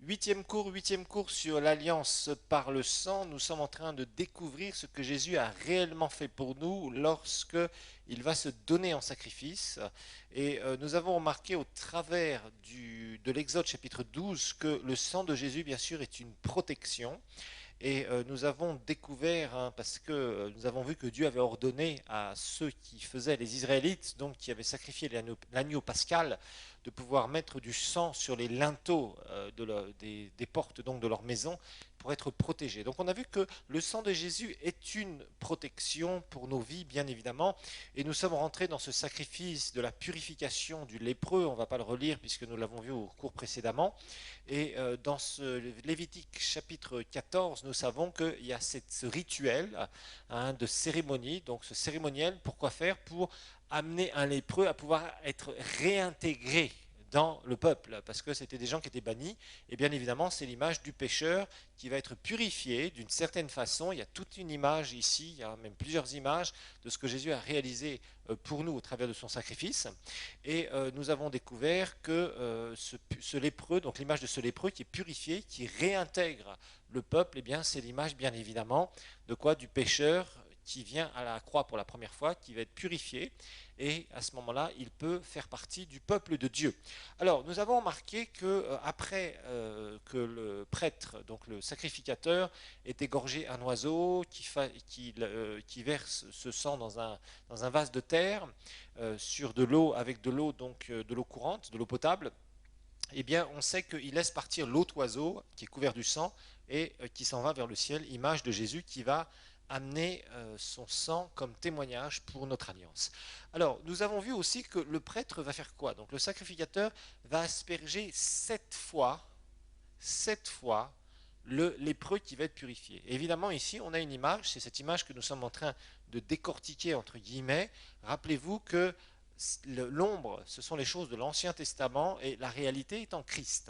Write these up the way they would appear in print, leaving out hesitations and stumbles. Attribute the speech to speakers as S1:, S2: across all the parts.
S1: Huitième cours sur l'alliance par le sang. Nous sommes en train de découvrir ce que Jésus a réellement fait pour nous lorsque il va se donner en sacrifice. Et nous avons remarqué au travers de l'Exode chapitre 12 que le sang de Jésus, bien sûr, est une protection. Et nous avons découvert, parce que nous avons vu que Dieu avait ordonné à ceux qui faisaient, les Israélites, donc qui avaient sacrifié l'agneau pascal, de pouvoir mettre du sang sur les linteaux des portes donc de leur maison pour être protégés. Donc on a vu que le sang de Jésus est une protection pour nos vies, bien évidemment, et nous sommes rentrés dans ce sacrifice de la purification du lépreux. On ne va pas le relire puisque nous l'avons vu au cours précédemment. Et dans ce Lévitique chapitre 14, nous savons qu'il y a ce rituel de cérémonie. Donc ce cérémoniel, pourquoi faire? Pour amener un lépreux à pouvoir être réintégré dans le peuple, parce que c'était des gens qui étaient bannis, et bien évidemment c'est l'image du pécheur qui va être purifié d'une certaine façon. Il y a toute une image ici, il y a même plusieurs images de ce que Jésus a réalisé pour nous au travers de son sacrifice, et nous avons découvert que ce lépreux, donc l'image de ce lépreux qui est purifié, qui réintègre le peuple, et bien c'est l'image bien évidemment de quoi? Du pécheur qui vient à la croix pour la première fois, qui va être purifié, et à ce moment-là, il peut faire partie du peuple de Dieu. Alors, nous avons remarqué que après que le prêtre, donc le sacrificateur, ait égorgé un oiseau, qui verse ce sang dans un vase de terre, sur de l'eau, avec de l'eau, donc de l'eau courante, de l'eau potable, eh bien, on sait qu'il laisse partir l'autre oiseau qui est couvert du sang et qui s'en va vers le ciel, image de Jésus qui va amener son sang comme témoignage pour notre alliance. Alors, nous avons vu aussi que le prêtre va faire quoi? Donc, le sacrificateur va asperger sept fois le lépreux qui va être purifié. Et évidemment, ici, on a une image, c'est cette image que nous sommes en train de décortiquer, entre guillemets. Rappelez-vous que l'ombre, ce sont les choses de l'Ancien Testament et la réalité est en Christ.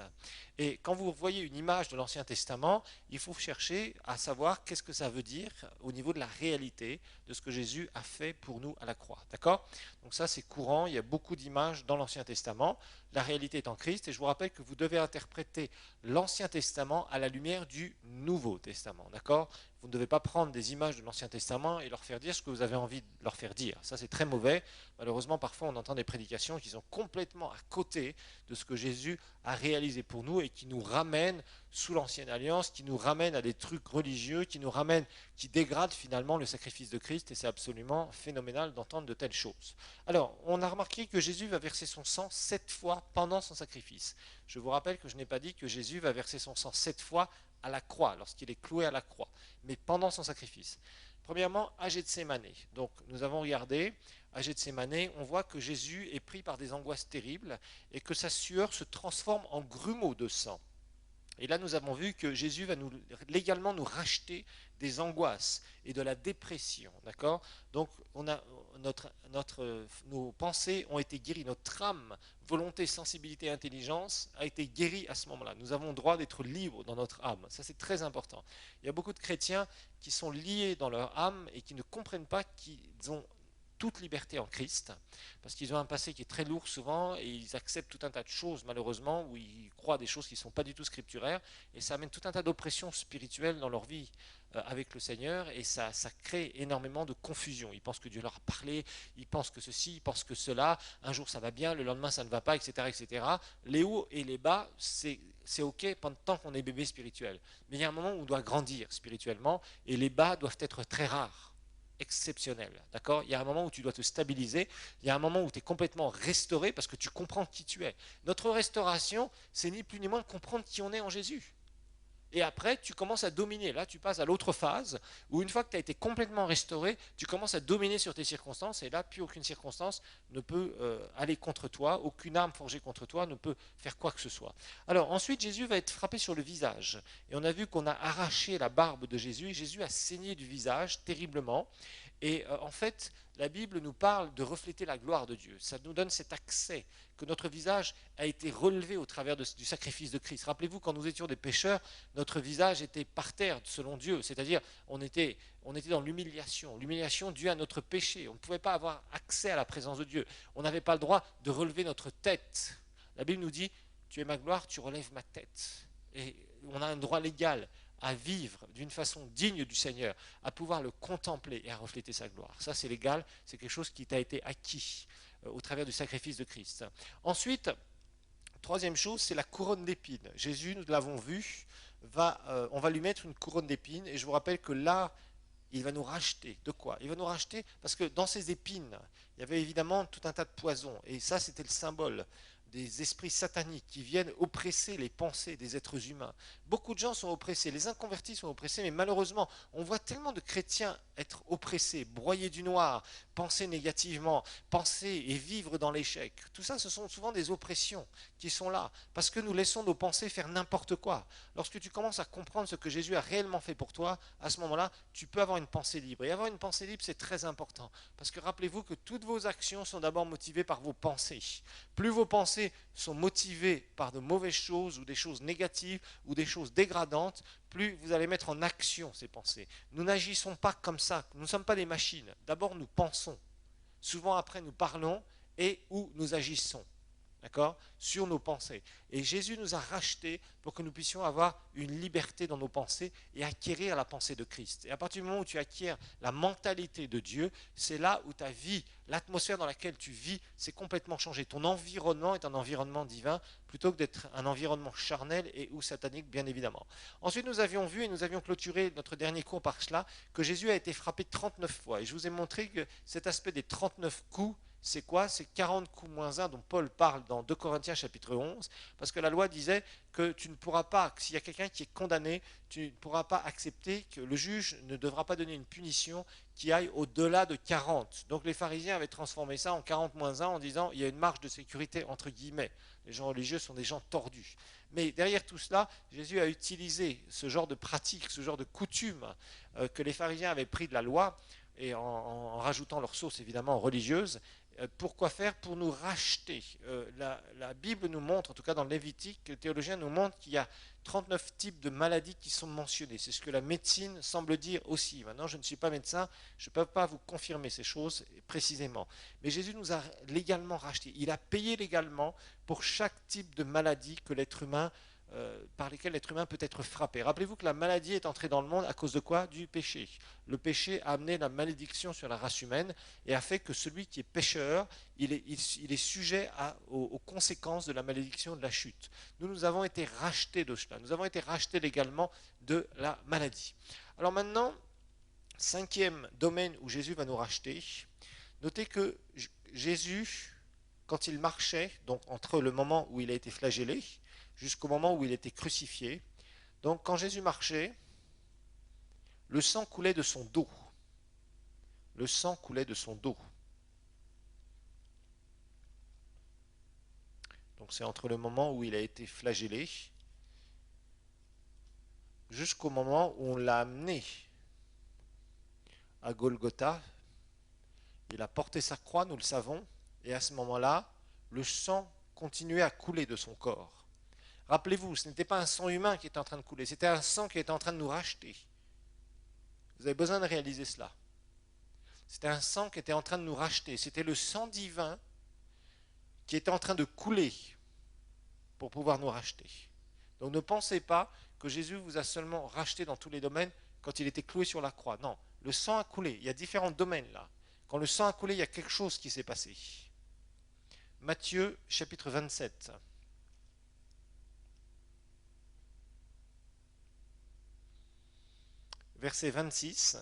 S1: Et quand vous voyez une image de l'Ancien Testament, il faut chercher à savoir qu'est-ce que ça veut dire au niveau de la réalité de ce que Jésus a fait pour nous à la croix. D'accord? Donc ça, c'est courant, il y a beaucoup d'images dans l'Ancien Testament. La réalité est en Christ et je vous rappelle que vous devez interpréter l'Ancien Testament à la lumière du Nouveau Testament. D'accord? Vous ne devez pas prendre des images de l'Ancien Testament et leur faire dire ce que vous avez envie de leur faire dire. Ça, c'est très mauvais. Malheureusement, parfois, on entend des prédications qui sont complètement à côté de ce que Jésus a réalisé pour nous et qui nous ramènent sous l'Ancienne Alliance, qui nous ramènent à des trucs religieux, qui dégradent finalement le sacrifice de Christ, et c'est absolument phénoménal d'entendre de telles choses. Alors, on a remarqué que Jésus va verser son sang 7 fois pendant son sacrifice. Je vous rappelle que je n'ai pas dit que Jésus va verser son sang 7 fois à la croix, lorsqu'il est cloué à la croix, mais pendant son sacrifice. Premièrement, à Gethsémane. Donc, nous avons regardé, à Gethsémane, on voit que Jésus est pris par des angoisses terribles et que sa sueur se transforme en grumeaux de sang. Et là, nous avons vu que Jésus va légalement nous racheter des angoisses et de la dépression. D'accord? Donc, nos pensées ont été guéries, notre âme, volonté, sensibilité, intelligence a été guérie à ce moment-là. Nous avons le droit d'être libres dans notre âme. Ça, c'est très important. Il y a beaucoup de chrétiens qui sont liés dans leur âme et qui ne comprennent pas qu'ils ont toute liberté en Christ, parce qu'ils ont un passé qui est très lourd souvent, et ils acceptent tout un tas de choses malheureusement, où ils croient des choses qui ne sont pas du tout scripturaires, et ça amène tout un tas d'oppressions spirituelles dans leur vie avec le Seigneur, et ça crée énormément de confusion. Ils pensent que Dieu leur a parlé, ils pensent que ceci, ils pensent que cela, un jour ça va bien, le lendemain ça ne va pas, etc. etc. Les hauts et les bas, c'est ok pendant tant qu'on est bébé spirituel. Mais il y a un moment où on doit grandir spirituellement, et les bas doivent être très rares, exceptionnel. D'accord? Il y a un moment où tu dois te stabiliser, il y a un moment où tu es complètement restauré parce que tu comprends qui tu es. Notre restauration, c'est ni plus ni moins de comprendre qui on est en Jésus. Et après, tu commences à dominer. Là, tu passes à l'autre phase, où une fois que tu as été complètement restauré, tu commences à dominer sur tes circonstances, et là, plus aucune circonstance ne peut aller contre toi, aucune arme forgée contre toi ne peut faire quoi que ce soit. Alors, ensuite, Jésus va être frappé sur le visage. Et on a vu qu'on a arraché la barbe de Jésus, et Jésus a saigné du visage terriblement. Et en fait, la Bible nous parle de refléter la gloire de Dieu. Ça nous donne cet accès, que notre visage a été relevé au travers du sacrifice de Christ. Rappelez-vous, quand nous étions des pécheurs, notre visage était par terre selon Dieu, c'est-à-dire on était dans l'humiliation due à notre péché. On ne pouvait pas avoir accès à la présence de Dieu. On n'avait pas le droit de relever notre tête. La Bible nous dit, tu es ma gloire, tu relèves ma tête. Et on a un droit légal à vivre d'une façon digne du Seigneur, à pouvoir le contempler et à refléter sa gloire. Ça, c'est légal, c'est quelque chose qui t'a été acquis au travers du sacrifice de Christ. Ensuite, troisième chose, c'est la couronne d'épines. Jésus, nous l'avons vu, on va lui mettre une couronne d'épines. Et je vous rappelle que là, il va nous racheter. De quoi? Il va nous racheter parce que dans ces épines, il y avait évidemment tout un tas de poisons. Et ça, c'était le symbole des esprits sataniques qui viennent oppresser les pensées des êtres humains. Beaucoup de gens sont oppressés, les inconvertis sont oppressés, mais malheureusement, on voit tellement de chrétiens être oppressés, broyés du noir, penser négativement, penser et vivre dans l'échec. Tout ça, ce sont souvent des oppressions qui sont là, parce que nous laissons nos pensées faire n'importe quoi. Lorsque tu commences à comprendre ce que Jésus a réellement fait pour toi, à ce moment-là, tu peux avoir une pensée libre. Et avoir une pensée libre, c'est très important, parce que rappelez-vous que toutes vos actions sont d'abord motivées par vos pensées. Plus vos pensées sont motivées par de mauvaises choses ou des choses négatives ou des choses dégradantes, plus vous allez mettre en action ces pensées. Nous n'agissons pas comme ça, nous ne sommes pas des machines. D'abord nous pensons, souvent après nous parlons et ou nous agissons. D'accord? Sur nos pensées. Et Jésus nous a rachetés pour que nous puissions avoir une liberté dans nos pensées et acquérir la pensée de Christ. Et à partir du moment où tu acquiers la mentalité de Dieu, c'est là où ta vie, l'atmosphère dans laquelle tu vis, c'est complètement changé. Ton environnement est un environnement divin plutôt que d'être un environnement charnel et ou satanique, bien évidemment. Ensuite, nous avions vu et nous avions clôturé notre dernier cours par cela que Jésus a été frappé 39 fois. Et je vous ai montré que cet aspect des 39 coups, c'est quoi? C'est 40 coups moins 1 dont Paul parle dans 2 Corinthiens chapitre 11, parce que la loi disait que tu ne pourras pas, s'il y a quelqu'un qui est condamné, tu ne pourras pas accepter que le juge ne devra pas donner une punition qui aille au-delà de 40. Donc les pharisiens avaient transformé ça en 40 moins 1 en disant il y a une marge de sécurité entre guillemets. Les gens religieux sont des gens tordus. Mais derrière tout cela, Jésus a utilisé ce genre de pratique, ce genre de coutume que les pharisiens avaient pris de la loi, et en rajoutant leur sauce évidemment religieuse. Pourquoi faire? Pour nous racheter. La Bible nous montre, en tout cas dans le Lévitique, les théologiens nous montrent qu'il y a 39 types de maladies qui sont mentionnés. C'est ce que la médecine semble dire aussi. Maintenant, je ne suis pas médecin, je ne peux pas vous confirmer ces choses précisément. Mais Jésus nous a légalement rachetés. Il a payé légalement pour chaque type de maladie que l'être humain par lesquels l'être humain peut être frappé. Rappelez-vous que la maladie est entrée dans le monde à cause de quoi? Du péché. Le péché a amené la malédiction sur la race humaine et a fait que celui qui est pécheur, il est sujet aux conséquences de la malédiction de la chute. Nous avons été rachetés de cela. Nous avons été rachetés légalement de la maladie. Alors maintenant, cinquième domaine où Jésus va nous racheter, notez que Jésus, quand il marchait, donc entre le moment où il a été flagellé, jusqu'au moment où il était crucifié. Donc quand Jésus marchait, le sang coulait de son dos. Le sang coulait de son dos. Donc c'est entre le moment où il a été flagellé jusqu'au moment où on l'a amené à Golgotha. Il a porté sa croix, nous le savons, et à ce moment-là, le sang continuait à couler de son corps. Rappelez-vous, ce n'était pas un sang humain qui était en train de couler, c'était un sang qui était en train de nous racheter. Vous avez besoin de réaliser cela. C'était un sang qui était en train de nous racheter. C'était le sang divin qui était en train de couler pour pouvoir nous racheter. Donc ne pensez pas que Jésus vous a seulement racheté dans tous les domaines quand il était cloué sur la croix. Non, le sang a coulé. Il y a différents domaines là. Quand le sang a coulé, il y a quelque chose qui s'est passé. Matthieu chapitre 27. Verset 26.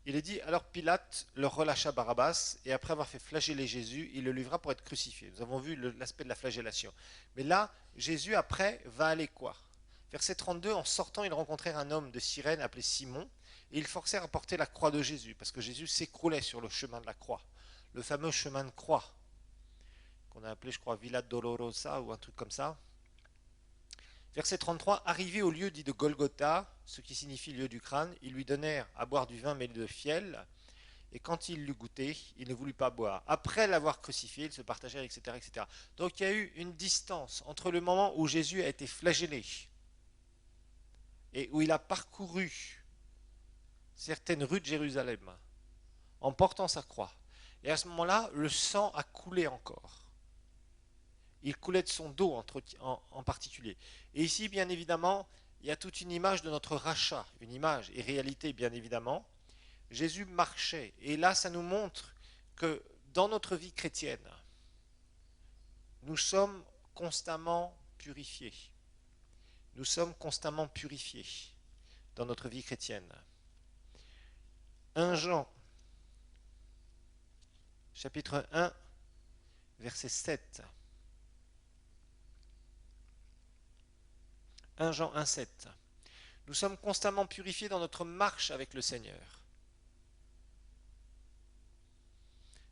S1: Il est dit, alors Pilate leur relâcha Barabbas, et après avoir fait flageller Jésus, il le livra pour être crucifié. Nous avons vu l'aspect de la flagellation. Mais là, Jésus, après, va aller quoi? Verset 32, en sortant, ils rencontrèrent un homme de Cyrène appelé Simon, et ils forcèrent à porter la croix de Jésus, parce que Jésus s'écroulait sur le chemin de la croix. Le fameux chemin de croix, qu'on a appelé, je crois, Villa Dolorosa, ou un truc comme ça. Verset 33, arrivé au lieu dit de Golgotha, ce qui signifie lieu du crâne, ils lui donnèrent à boire du vin mêlé de fiel, et quand il l'eut goûté, il ne voulut pas boire. Après l'avoir crucifié, ils se partagèrent, etc., etc. Donc il y a eu une distance entre le moment où Jésus a été flagellé et où il a parcouru certaines rues de Jérusalem, en portant sa croix. Et à ce moment-là, le sang a coulé encore. Il coulait de son dos en particulier. Et ici, bien évidemment, il y a toute une image de notre rachat, une image et réalité, bien évidemment. Jésus marchait. Et là, ça nous montre que dans notre vie chrétienne, nous sommes constamment purifiés. Nous sommes constamment purifiés dans notre vie chrétienne. 1 Jean, chapitre 1, verset 7. 1 Jean 1, 7. Nous sommes constamment purifiés dans notre marche avec le Seigneur.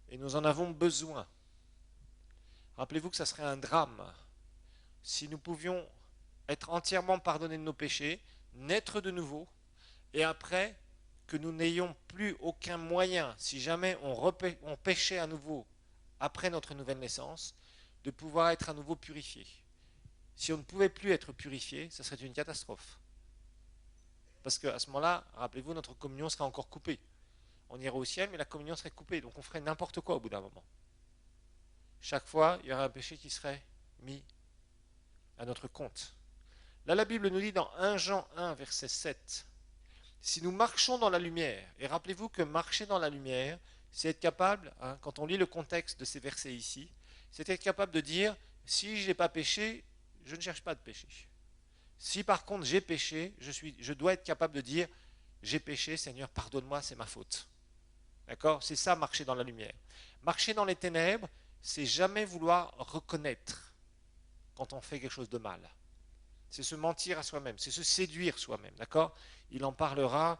S1: Et nous en avons besoin. Rappelez-vous que ça serait un drame si nous pouvions être entièrement pardonnés de nos péchés, naître de nouveau, et après que nous n'ayons plus aucun moyen, si jamais on péchait à nouveau après notre nouvelle naissance, de pouvoir être à nouveau purifiés. Si on ne pouvait plus être purifié, ce serait une catastrophe. Parce qu'à ce moment-là, rappelez-vous, notre communion serait encore coupée. On irait au ciel, mais la communion serait coupée, donc on ferait n'importe quoi au bout d'un moment. Chaque fois, il y aurait un péché qui serait mis à notre compte. Là, la Bible nous dit dans 1 Jean 1, verset 7, si nous marchons dans la lumière, et rappelez-vous que marcher dans la lumière, c'est être capable, quand on lit le contexte de ces versets ici, c'est être capable de dire, si je n'ai pas péché, je ne cherche pas de péché. Si par contre j'ai péché, je dois être capable de dire, j'ai péché, Seigneur, pardonne-moi, c'est ma faute. D'accord? C'est ça, marcher dans la lumière. Marcher dans les ténèbres, c'est jamais vouloir reconnaître quand on fait quelque chose de mal. C'est se mentir à soi-même, c'est se séduire soi-même, d'accord? Il en parlera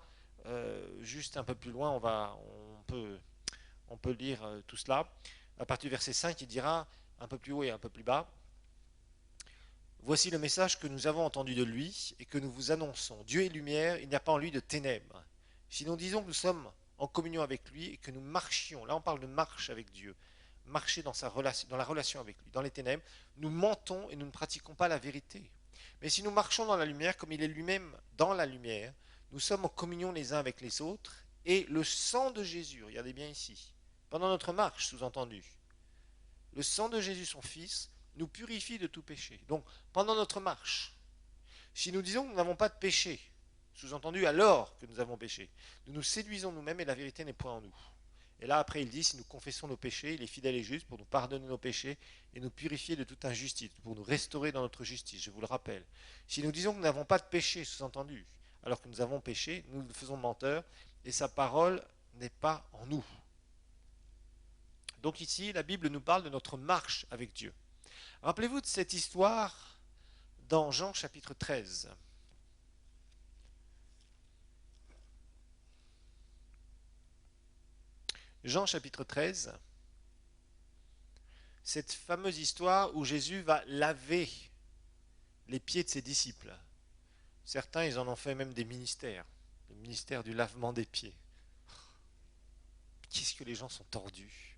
S1: juste un peu plus loin, on peut lire tout cela. À partir du verset 5, il dira, un peu plus haut et un peu plus bas, voici le message que nous avons entendu de lui et que nous vous annonçons. Dieu est lumière, il n'y a pas en lui de ténèbres. Si nous disons que nous sommes en communion avec lui et que nous marchions, là on parle de marche avec Dieu, marcher dans la relation avec lui, dans les ténèbres, nous mentons et nous ne pratiquons pas la vérité. Mais si nous marchons dans la lumière, comme il est lui-même dans la lumière, nous sommes en communion les uns avec les autres, et le sang de Jésus, regardez bien ici, pendant notre marche, sous-entendu, le sang de Jésus, son Fils, nous purifie de tout péché. Donc, pendant notre marche, si nous disons que nous n'avons pas de péché, sous-entendu alors que nous avons péché, nous nous séduisons nous-mêmes et la vérité n'est point en nous. Et là, après, il dit, si nous confessons nos péchés, il est fidèle et juste pour nous pardonner nos péchés et nous purifier de toute injustice, pour nous restaurer dans notre justice, je vous le rappelle. Si nous disons que nous n'avons pas de péché, sous-entendu, alors que nous avons péché, nous le faisons menteur et sa parole n'est pas en nous. Donc ici, la Bible nous parle de notre marche avec Dieu. Rappelez-vous de cette histoire dans Jean chapitre 13. Jean chapitre 13, cette fameuse histoire où Jésus va laver les pieds de ses disciples. Certains, ils en ont fait même des ministères, le ministère du lavement des pieds. Qu'est-ce que les gens sont tordus.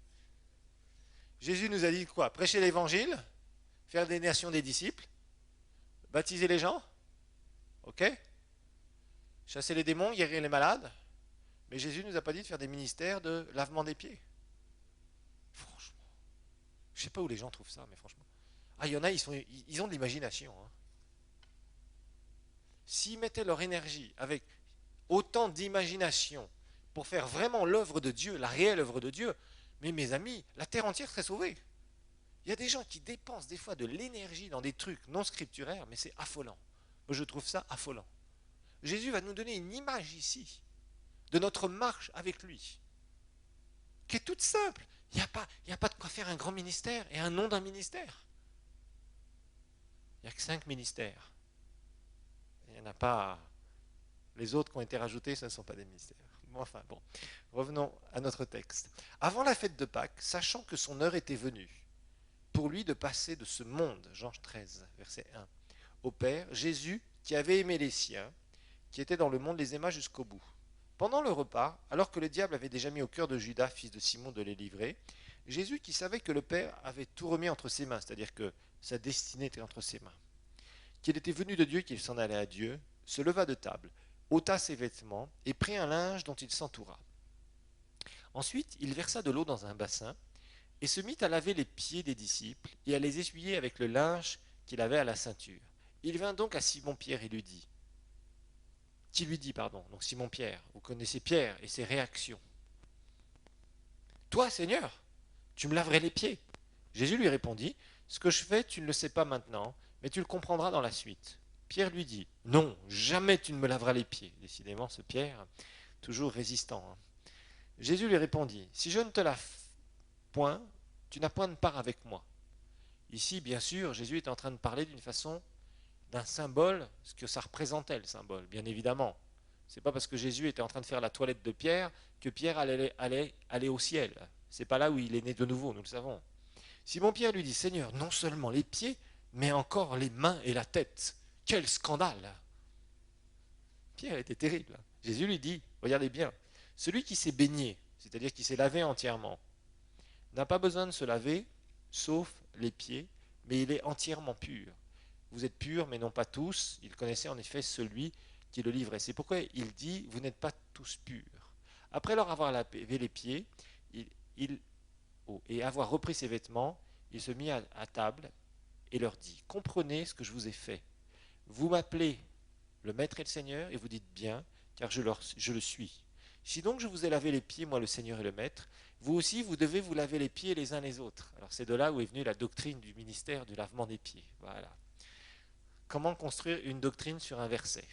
S1: Jésus nous a dit quoi? Prêcher l'évangile, faire des nations des disciples, baptiser les gens, ok? Chasser les démons, guérir les malades. Mais Jésus ne nous a pas dit de faire des ministères de lavement des pieds. Franchement. Je ne sais pas où les gens trouvent ça, mais franchement. Ah, il y en a, ils ont de l'imagination. Hein. S'ils mettaient leur énergie avec autant d'imagination pour faire vraiment l'œuvre de Dieu, la réelle œuvre de Dieu, mais mes amis, la terre entière serait sauvée. Il y a des gens qui dépensent des fois de l'énergie dans des trucs non scripturaires, mais c'est affolant. Moi, je trouve ça affolant. Jésus va nous donner une image ici de notre marche avec lui, qui est toute simple. Il n'y a pas de quoi faire un grand ministère et un nom d'un ministère. Il n'y a que 5 ministères. Il n'y en a pas. Les autres qui ont été rajoutés, ce ne sont pas des ministères. Enfin bon, revenons à notre texte. Avant la fête de Pâques, sachant que son heure était venue, pour lui de passer de ce monde, Jean 13, verset 1, au Père, Jésus, qui avait aimé les siens, qui étaient dans le monde, les aima jusqu'au bout. Pendant le repas, alors que le diable avait déjà mis au cœur de Judas, fils de Simon, de les livrer, Jésus, qui savait que le Père avait tout remis entre ses mains, c'est-à-dire que sa destinée était entre ses mains, qu'il était venu de Dieu, qu'il s'en allait à Dieu, se leva de table, ôta ses vêtements et prit un linge dont il s'entoura. Ensuite, il versa de l'eau dans un bassin et se mit à laver les pieds des disciples et à les essuyer avec le linge qu'il avait à la ceinture. Il vint donc à Simon-Pierre et lui dit, qui lui dit, pardon, donc Simon-Pierre, vous connaissez Pierre et ses réactions. Toi, Seigneur, tu me laverais les pieds. Jésus lui répondit, ce que je fais, tu ne le sais pas maintenant, mais tu le comprendras dans la suite. Pierre lui dit, non, jamais tu ne me laveras les pieds. Décidément, ce Pierre, toujours résistant. Jésus lui répondit, si je ne te lave point, tu n'as point de part avec moi. Ici, bien sûr, Jésus est en train de parler d'une façon, d'un symbole, ce que ça représentait le symbole, bien évidemment. C'est pas parce que Jésus était en train de faire la toilette de Pierre que Pierre allait aller au ciel. C'est pas là où il est né de nouveau, nous le savons. Simon-Pierre lui dit, Seigneur, non seulement les pieds, mais encore les mains et la tête. Quel scandale! Pierre était terrible. Jésus lui dit, regardez bien, celui qui s'est baigné, c'est-à-dire qui s'est lavé entièrement, n'a pas besoin de se laver, sauf les pieds, mais il est entièrement pur. Vous êtes purs, mais non pas tous. Il connaissait en effet celui qui le livrait. C'est pourquoi il dit, vous n'êtes pas tous purs. Après leur avoir lavé les pieds, et avoir repris ses vêtements, il se mit à table et leur dit, comprenez ce que je vous ai fait. Vous m'appelez le Maître et le Seigneur, et vous dites bien, car je le suis. Si donc je vous ai lavé les pieds, moi le Seigneur et le Maître, vous aussi vous devez vous laver les pieds les uns les autres. Alors c'est de là où est venue la doctrine du ministère du lavement des pieds. Voilà. Comment construire une doctrine sur un verset?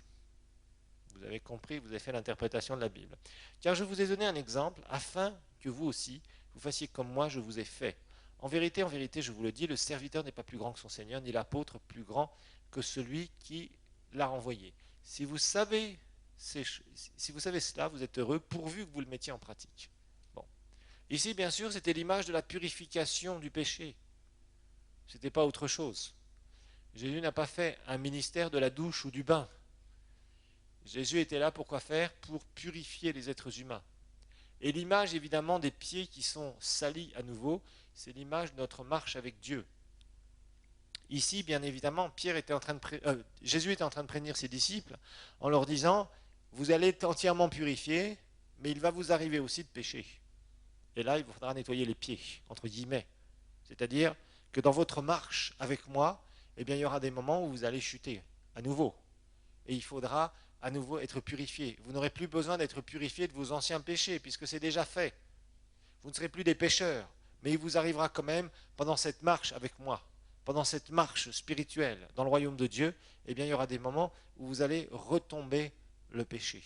S1: Vous avez compris, vous avez fait l'interprétation de la Bible. Car je vous ai donné un exemple, afin que vous aussi, vous fassiez comme moi je vous ai fait. En vérité, je vous le dis, le serviteur n'est pas plus grand que son Seigneur, ni l'apôtre plus grand que celui qui l'a renvoyé. Si vous savez cela, vous êtes heureux, pourvu que vous le mettiez en pratique. Bon. Ici, bien sûr, c'était l'image de la purification du péché. Ce n'était pas autre chose. Jésus n'a pas fait un ministère de la douche ou du bain. Jésus était là pour quoi faire? Pour purifier les êtres humains. Et l'image évidemment des pieds qui sont salis à nouveau, c'est l'image de notre marche avec Dieu. Ici, bien évidemment, Jésus était en train de prévenir ses disciples en leur disant, vous allez être entièrement purifiés, mais il va vous arriver aussi de pécher. Et là, il vous faudra nettoyer les pieds, entre guillemets. C'est-à-dire que dans votre marche avec moi, eh bien, il y aura des moments où vous allez chuter à nouveau. Et il faudra à nouveau être purifié. Vous n'aurez plus besoin d'être purifié de vos anciens péchés, puisque c'est déjà fait. Vous ne serez plus des pécheurs, mais il vous arrivera quand même, pendant cette marche avec moi, pendant cette marche spirituelle dans le royaume de Dieu, eh bien, il y aura des moments où vous allez retomber dans le péché.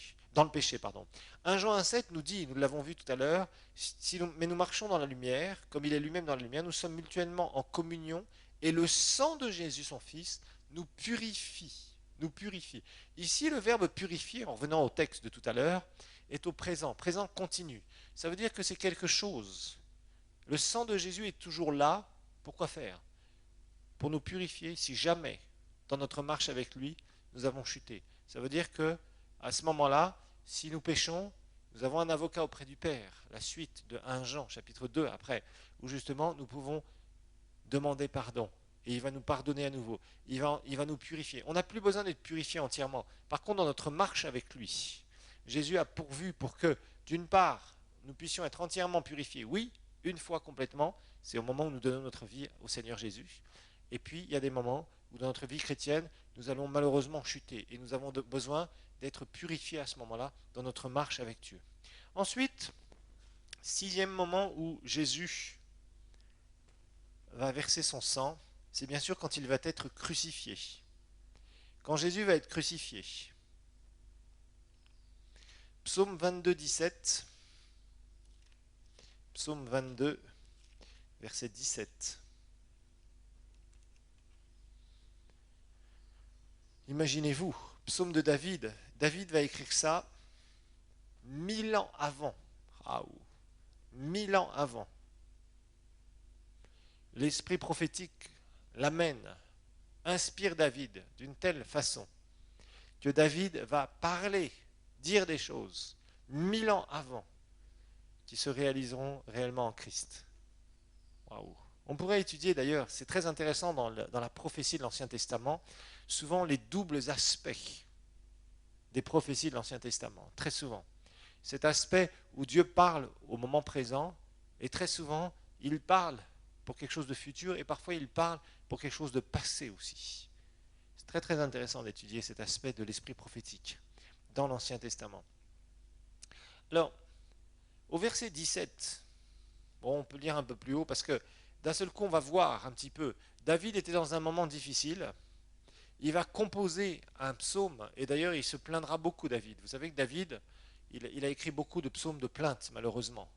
S1: 1 Jean 1,7 nous dit, nous l'avons vu tout à l'heure, mais nous marchons dans la lumière, comme il est lui-même dans la lumière, nous sommes mutuellement en communion, et le sang de Jésus, son Fils, nous purifie. Ici, le verbe purifier, en revenant au texte de tout à l'heure, est au présent continu. Ça veut dire que c'est quelque chose. Le sang de Jésus est toujours là. Pourquoi faire? Pour nous purifier si jamais, dans notre marche avec lui, nous avons chuté. Ça veut dire que, à ce moment-là, si nous péchons, nous avons un avocat auprès du Père. La suite de 1 Jean, chapitre 2, après, où justement nous pouvons demander pardon. Et il va nous pardonner à nouveau. Il va nous purifier. On n'a plus besoin d'être purifié entièrement. Par contre, dans notre marche avec lui, Jésus a pourvu pour que, d'une part, nous puissions être entièrement purifiés. Oui, une fois complètement, c'est au moment où nous donnons notre vie au Seigneur Jésus. Et puis, il y a des moments où dans notre vie chrétienne, nous allons malheureusement chuter. Et nous avons besoin d'être purifiés à ce moment-là, dans notre marche avec Dieu. Ensuite, 6e moment où Jésus va verser son sang, c'est bien sûr quand il va être crucifié. Quand Jésus va être crucifié. Psaume 22, 17. Psaume 22, verset 17. Imaginez-vous, psaume de David. David va écrire ça 1000 ans avant. 1000 ans avant. L'esprit prophétique l'amène, inspire David d'une telle façon que David va parler, dire des choses 1000 ans avant qui se réaliseront réellement en Christ. Waouh! On pourrait étudier d'ailleurs, c'est très intéressant dans la prophétie de l'Ancien Testament, souvent les doubles aspects des prophéties de l'Ancien Testament, très souvent. Cet aspect où Dieu parle au moment présent, et très souvent, il parle pour quelque chose de futur, et parfois il parle pour quelque chose de passé aussi. C'est très très intéressant d'étudier cet aspect de l'esprit prophétique dans l'Ancien Testament. Alors, au verset 17, bon, on peut lire un peu plus haut parce que d'un seul coup, on va voir un petit peu. David était dans un moment difficile. Il va composer un psaume, et d'ailleurs, il se plaindra beaucoup, David. Vous savez que David, il a écrit beaucoup de psaumes de plainte, malheureusement.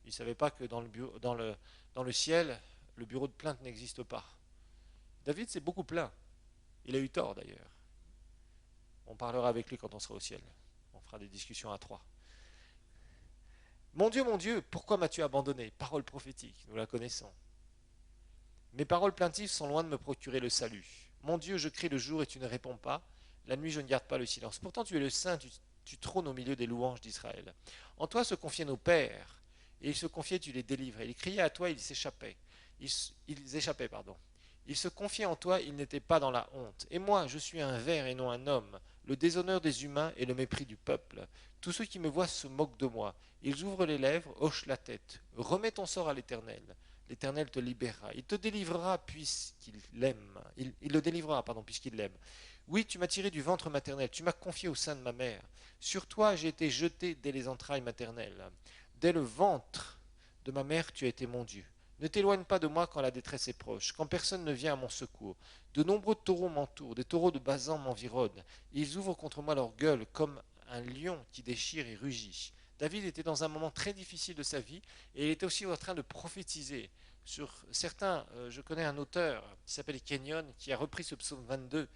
S1: Il ne savait pas que dans le ciel, le bureau de plainte n'existe pas. David s'est beaucoup plaint. Il a eu tort, d'ailleurs. On parlera avec lui quand on sera au ciel. On fera des discussions à trois. Mon Dieu, pourquoi m'as-tu abandonné? Parole prophétique, nous la connaissons. Mes paroles plaintives sont loin de me procurer le salut. Mon Dieu, je crie le jour et tu ne réponds pas. La nuit, je ne garde pas le silence. Pourtant, tu es le Saint, tu trônes au milieu des louanges d'Israël. En toi se confiaient nos pères, et ils se confiaient, tu les délivrais. Ils criaient à toi, ils s'échappaient. Ils échappaient, pardon. Ils se confiaient en toi, ils n'étaient pas dans la honte. Et moi, je suis un ver et non un homme, le déshonneur des humains et le mépris du peuple. Tous ceux qui me voient se moquent de moi. Ils ouvrent les lèvres, hochent la tête. Remets ton sort à l'Éternel. L'Éternel te libérera. Il te délivrera puisqu'il l'aime. Il le délivrera, pardon, puisqu'il l'aime. Oui, tu m'as tiré du ventre maternel, tu m'as confié au sein de ma mère. Sur toi j'ai été jeté dès les entrailles maternelles. Dès le ventre de ma mère, tu as été mon Dieu. Ne t'éloigne pas de moi quand la détresse est proche, quand personne ne vient à mon secours. De nombreux taureaux m'entourent, des taureaux de Basan m'environnent. Ils ouvrent contre moi leur gueule comme un lion qui déchire et rugit. David était dans un moment très difficile de sa vie et il était aussi en train de prophétiser sur certains. Je connais un auteur qui s'appelle Kenyon qui a repris ce psaume 22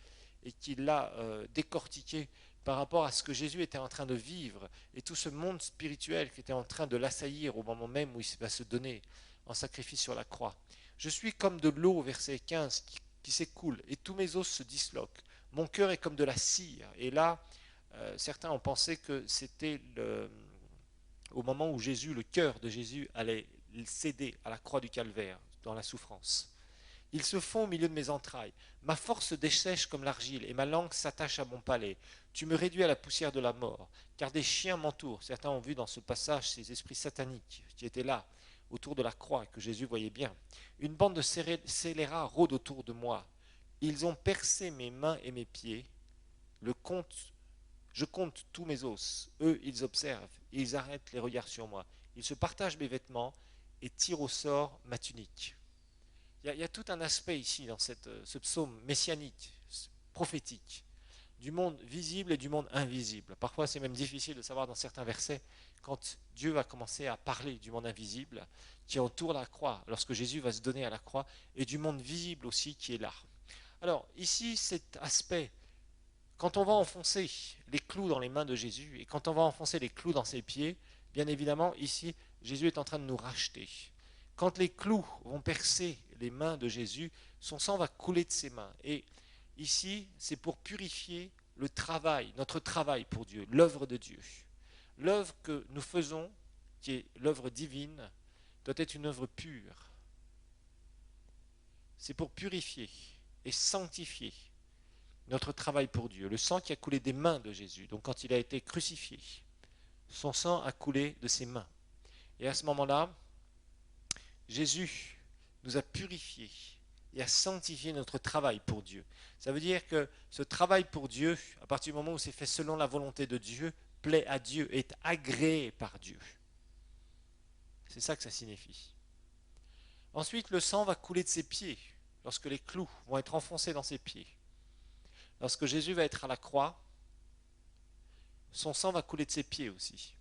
S1: et qui l'a décortiqué par rapport à ce que Jésus était en train de vivre et tout ce monde spirituel qui était en train de l'assaillir au moment même où il va se donner en sacrifice sur la croix. Je suis comme de l'eau, verset 15, qui s'écoule et tous mes os se disloquent. Mon cœur est comme de la cire. Et là, certains ont pensé que c'était au moment où Jésus, le cœur de Jésus, allait céder à la croix du calvaire, dans la souffrance. Ils se font au milieu de mes entrailles. Ma force se dessèche comme l'argile et ma langue s'attache à mon palais. Tu me réduis à la poussière de la mort, car des chiens m'entourent. Certains ont vu dans ce passage ces esprits sataniques qui étaient là, autour de la croix, et que Jésus voyait bien. Une bande de scélérats rôde autour de moi. Ils ont percé mes mains et mes pieds. Je compte tous mes os. Eux, ils observent, et ils arrêtent les regards sur moi. Ils se partagent mes vêtements et tirent au sort ma tunique. Il y a tout un aspect ici dans ce psaume messianique, prophétique, du monde visible et du monde invisible. Parfois c'est même difficile de savoir dans certains versets quand Dieu va commencer à parler du monde invisible qui entoure la croix, lorsque Jésus va se donner à la croix, et du monde visible aussi qui est là. Alors ici cet aspect, quand on va enfoncer les clous dans les mains de Jésus et quand on va enfoncer les clous dans ses pieds, bien évidemment ici Jésus est en train de nous racheter. Quand les clous vont percer les mains de Jésus, son sang va couler de ses mains. Et ici, c'est pour purifier le travail, notre travail pour Dieu, l'œuvre de Dieu. L'œuvre que nous faisons, qui est l'œuvre divine, doit être une œuvre pure. C'est pour purifier et sanctifier notre travail pour Dieu. Le sang qui a coulé des mains de Jésus. Donc quand il a été crucifié, son sang a coulé de ses mains. Et à ce moment-là, Jésus nous a purifiés et a sanctifié notre travail pour Dieu. Ça veut dire que ce travail pour Dieu, à partir du moment où c'est fait selon la volonté de Dieu, plaît à Dieu, est agréé par Dieu. C'est ça que ça signifie. Ensuite, le sang va couler de ses pieds, lorsque les clous vont être enfoncés dans ses pieds. Lorsque Jésus va être à la croix, son sang va couler de ses pieds aussi.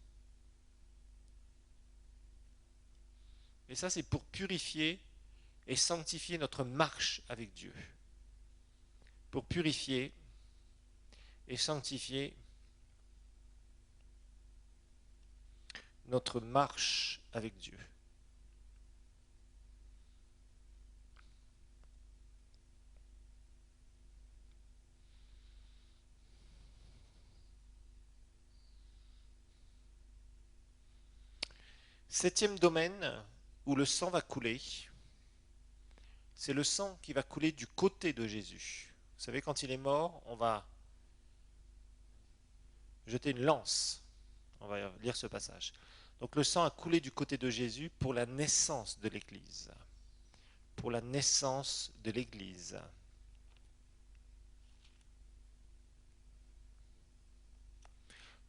S1: Et ça, c'est pour purifier et sanctifier notre marche avec Dieu. Pour purifier et sanctifier notre marche avec Dieu. Septième domaine où le sang va couler, c'est le sang qui va couler du côté de Jésus. Vous savez, quand il est mort, on va jeter une lance. On va lire ce passage. Donc le sang a coulé du côté de Jésus pour la naissance de l'Église. Pour la naissance de l'Église.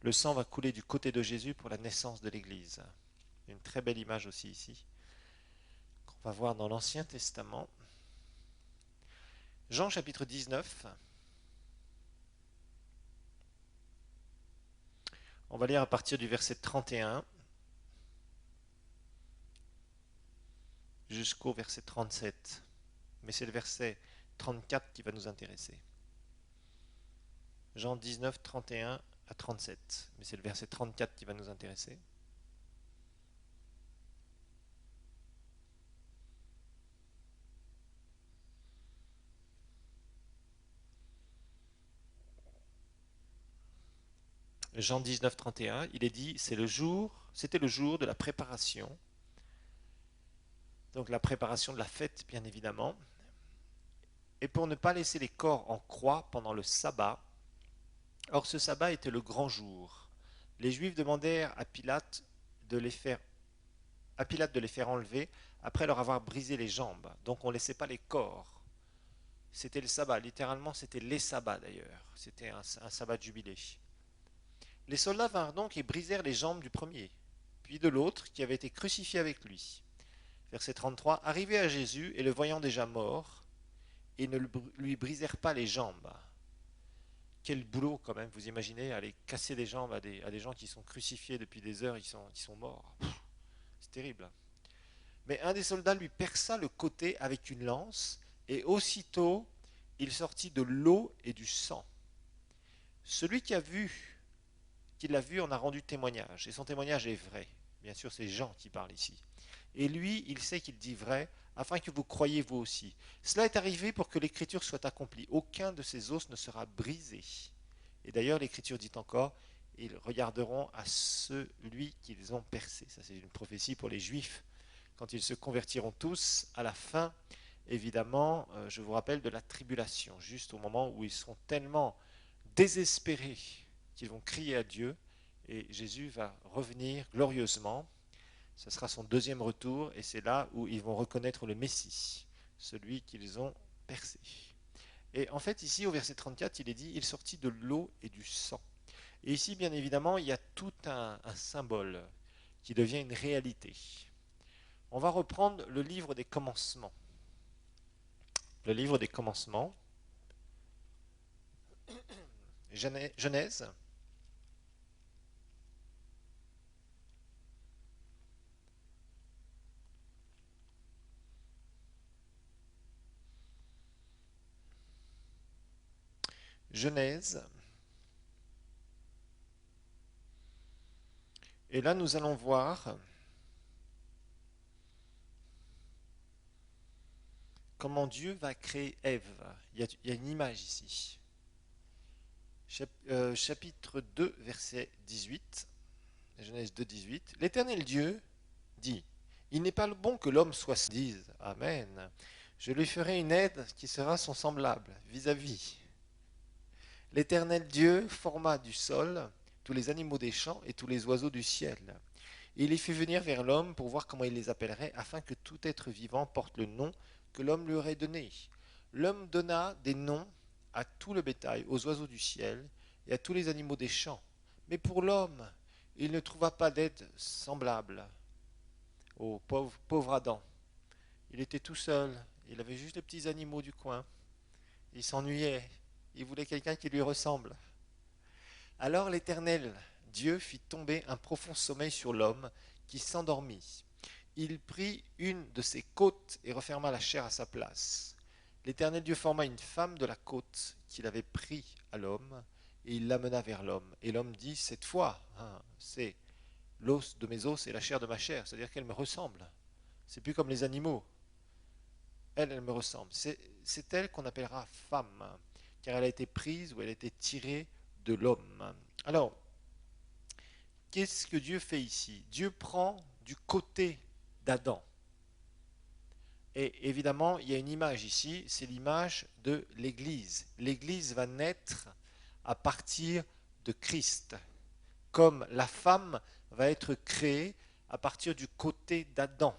S1: Le sang va couler du côté de Jésus pour la naissance de l'Église. Une très belle image aussi ici, qu'on va voir dans l'Ancien Testament. Jean chapitre 19. On va lire à partir du verset 31 jusqu'au verset 37. Mais c'est le verset 34 qui va nous intéresser. Jean 19, 31 à 37. Mais c'est le verset 34 qui va nous intéresser. Jean 19, 31, il est dit, c'était le jour de la préparation. Donc la préparation de la fête, bien évidemment. Et pour ne pas laisser les corps en croix pendant le sabbat. Or ce sabbat était le grand jour. Les Juifs demandèrent à Pilate de les faire enlever après leur avoir brisé les jambes. Donc on ne laissait pas les corps. C'était le sabbat, littéralement c'était les sabbats d'ailleurs. C'était un sabbat de jubilé. Les soldats vinrent donc et brisèrent les jambes du premier, puis de l'autre qui avait été crucifié avec lui. Verset 33, arrivés à Jésus et le voyant déjà mort, ils ne lui brisèrent pas les jambes. Quel boulot quand même, vous imaginez, aller casser les jambes à des gens qui sont crucifiés depuis des heures, ils sont morts. C'est terrible. Mais un des soldats lui perça le côté avec une lance, et aussitôt il sortit de l'eau et du sang. Celui qui l'a vu en a rendu témoignage, et son témoignage est vrai. Bien sûr, c'est Jean qui parle ici. Et lui, il sait qu'il dit vrai, afin que vous croyiez vous aussi. Cela est arrivé pour que l'écriture soit accomplie. Aucun de ses os ne sera brisé. Et d'ailleurs, l'écriture dit encore, ils regarderont à celui qu'ils ont percé. Ça, c'est une prophétie pour les Juifs. Quand ils se convertiront tous, à la fin, évidemment, je vous rappelle de la tribulation, juste au moment où ils seront tellement désespérés qu'ils vont crier à Dieu, et Jésus va revenir glorieusement. Ce sera son deuxième retour, et c'est là où ils vont reconnaître le Messie, celui qu'ils ont percé. Et en fait, ici, au verset 34, il est dit, il sortit de l'eau et du sang. Et ici, bien évidemment, il y a tout un symbole qui devient une réalité. On va reprendre le livre des commencements. Le livre des commencements, Genèse. Genèse. Et là, nous allons voir comment Dieu va créer Ève. Il y a une image ici. Chapitre 2, verset 18. Genèse 2, 18. L'Éternel Dieu dit, il n'est pas bon que l'homme soit dise, Amen. Je lui ferai une aide qui sera son semblable, vis-à-vis. L'Éternel Dieu forma du sol tous les animaux des champs et tous les oiseaux du ciel. Et il les fit venir vers l'homme pour voir comment il les appellerait, afin que tout être vivant porte le nom que l'homme lui aurait donné. L'homme donna des noms à tout le bétail, aux oiseaux du ciel et à tous les animaux des champs. Mais pour l'homme, il ne trouva pas d'aide semblable. Au pauvre Adam. Il était tout seul, il avait juste les petits animaux du coin. Il s'ennuyait, il voulait quelqu'un qui lui ressemble. Alors l'Éternel, Dieu, fit tomber un profond sommeil sur l'homme qui s'endormit. Il prit une de ses côtes et referma la chair à sa place. L'Éternel Dieu forma une femme de la côte qu'il avait pris à l'homme et il l'amena vers l'homme. Et l'homme dit, cette fois, c'est l'os de mes os et la chair de ma chair, c'est-à-dire qu'elle me ressemble. C'est plus comme les animaux. Elle me ressemble. C'est elle qu'on appellera femme, car elle a été prise ou elle a été tirée de l'homme. Alors, qu'est-ce que Dieu fait ici? Dieu prend du côté d'Adam. Et évidemment, il y a une image ici, c'est l'image de l'Église. L'Église va naître à partir de Christ. comme la femme va être créée à partir du côté d'Adam.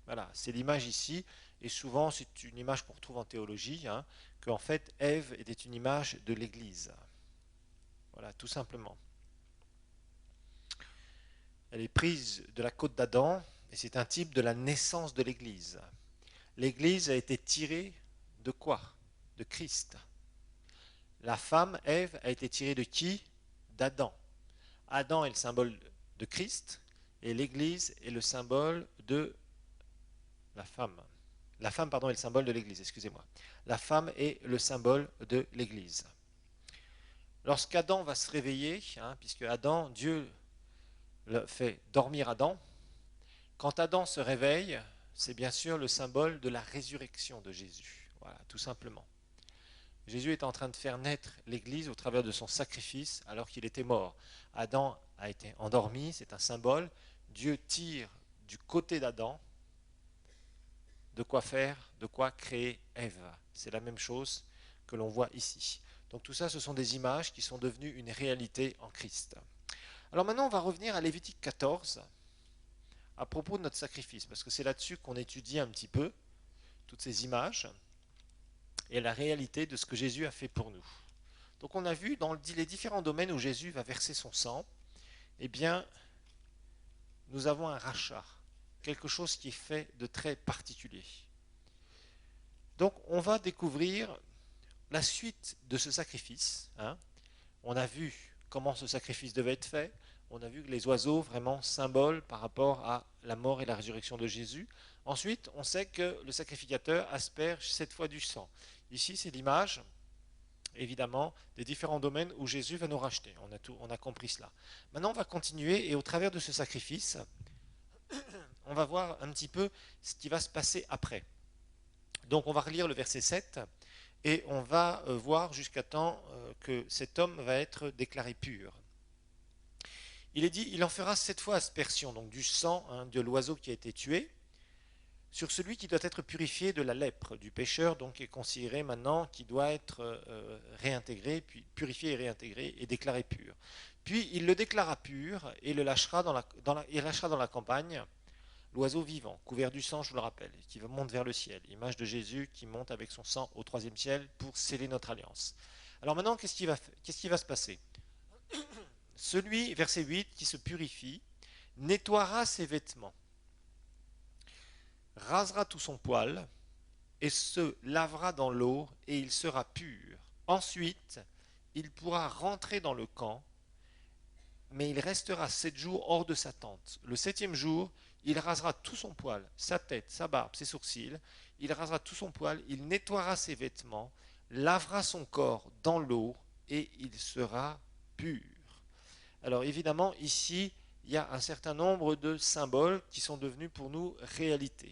S1: Voilà, c'est l'image ici, et souvent c'est une image qu'on retrouve en théologie, hein, qu'en fait Ève était une image de l'Église. Voilà, tout simplement. Elle est prise de la côte d'Adam, et c'est un type de la naissance de l'Église. L'Église a été tirée de quoi? De Christ. La femme, Ève, a été tirée de qui? D'Adam. Adam est le symbole de Christ, et l'Église est le symbole de la femme. La femme, pardon, est le symbole de l'Église, excusez-moi. La femme est le symbole de l'Église. Lorsqu'Adam va se réveiller, hein, puisque Adam, Dieu le fait dormir Adam, quand Adam se réveille, c'est bien sûr le symbole de la résurrection de Jésus. Voilà, tout simplement. Jésus est en train de faire naître l'Église au travers de son sacrifice alors qu'il était mort. Adam a été endormi, c'est un symbole. Dieu tire du côté d'Adam de quoi faire, de quoi créer Ève. C'est la même chose que l'on voit ici. Donc tout ça, ce sont des images qui sont devenues une réalité en Christ. Alors maintenant, on va revenir à Lévitique 14 à propos de notre sacrifice, parce que c'est là-dessus qu'on étudie un petit peu toutes ces images et la réalité de ce que Jésus a fait pour nous. Donc on a vu dans les différents domaines où Jésus va verser son sang, eh bien, nous avons un rachat, quelque chose qui est fait de très particulier. Donc on va découvrir la suite de ce sacrifice. Hein. On a vu comment ce sacrifice devait être fait. On a vu que les oiseaux, vraiment symbole par rapport à la mort et la résurrection de Jésus. Ensuite, on sait que le sacrificateur asperge 7 fois du sang. Ici, c'est l'image, évidemment, des différents domaines où Jésus va nous racheter. On a compris cela. Maintenant, on va continuer et au travers de ce sacrifice, on va voir un petit peu ce qui va se passer après. Donc, on va relire le verset 7 et on va voir jusqu'à temps que cet homme va être déclaré pur. Il est dit, il en fera 7 fois aspersion, donc du sang de l'oiseau qui a été tué, sur celui qui doit être purifié de la lèpre du pécheur, donc est considéré maintenant qui doit être réintégré, puis purifié et réintégré et déclaré pur. Puis il le déclara pur et le lâchera dans la campagne, l'oiseau vivant, couvert du sang, je vous le rappelle, qui monte vers le ciel, image de Jésus qui monte avec son sang au 3e ciel pour sceller notre alliance. Alors maintenant, qu'est-ce qui va se passer? Celui, verset 8, qui se purifie, nettoiera ses vêtements, rasera tout son poil, et se lavera dans l'eau, et il sera pur. Ensuite, il pourra rentrer dans le camp, mais il restera 7 jours hors de sa tente. Le 7e jour, il rasera tout son poil, sa tête, sa barbe, ses sourcils, il rasera tout son poil, il nettoiera ses vêtements, lavera son corps dans l'eau, et il sera pur. Alors évidemment, ici, il y a un certain nombre de symboles qui sont devenus pour nous réalité.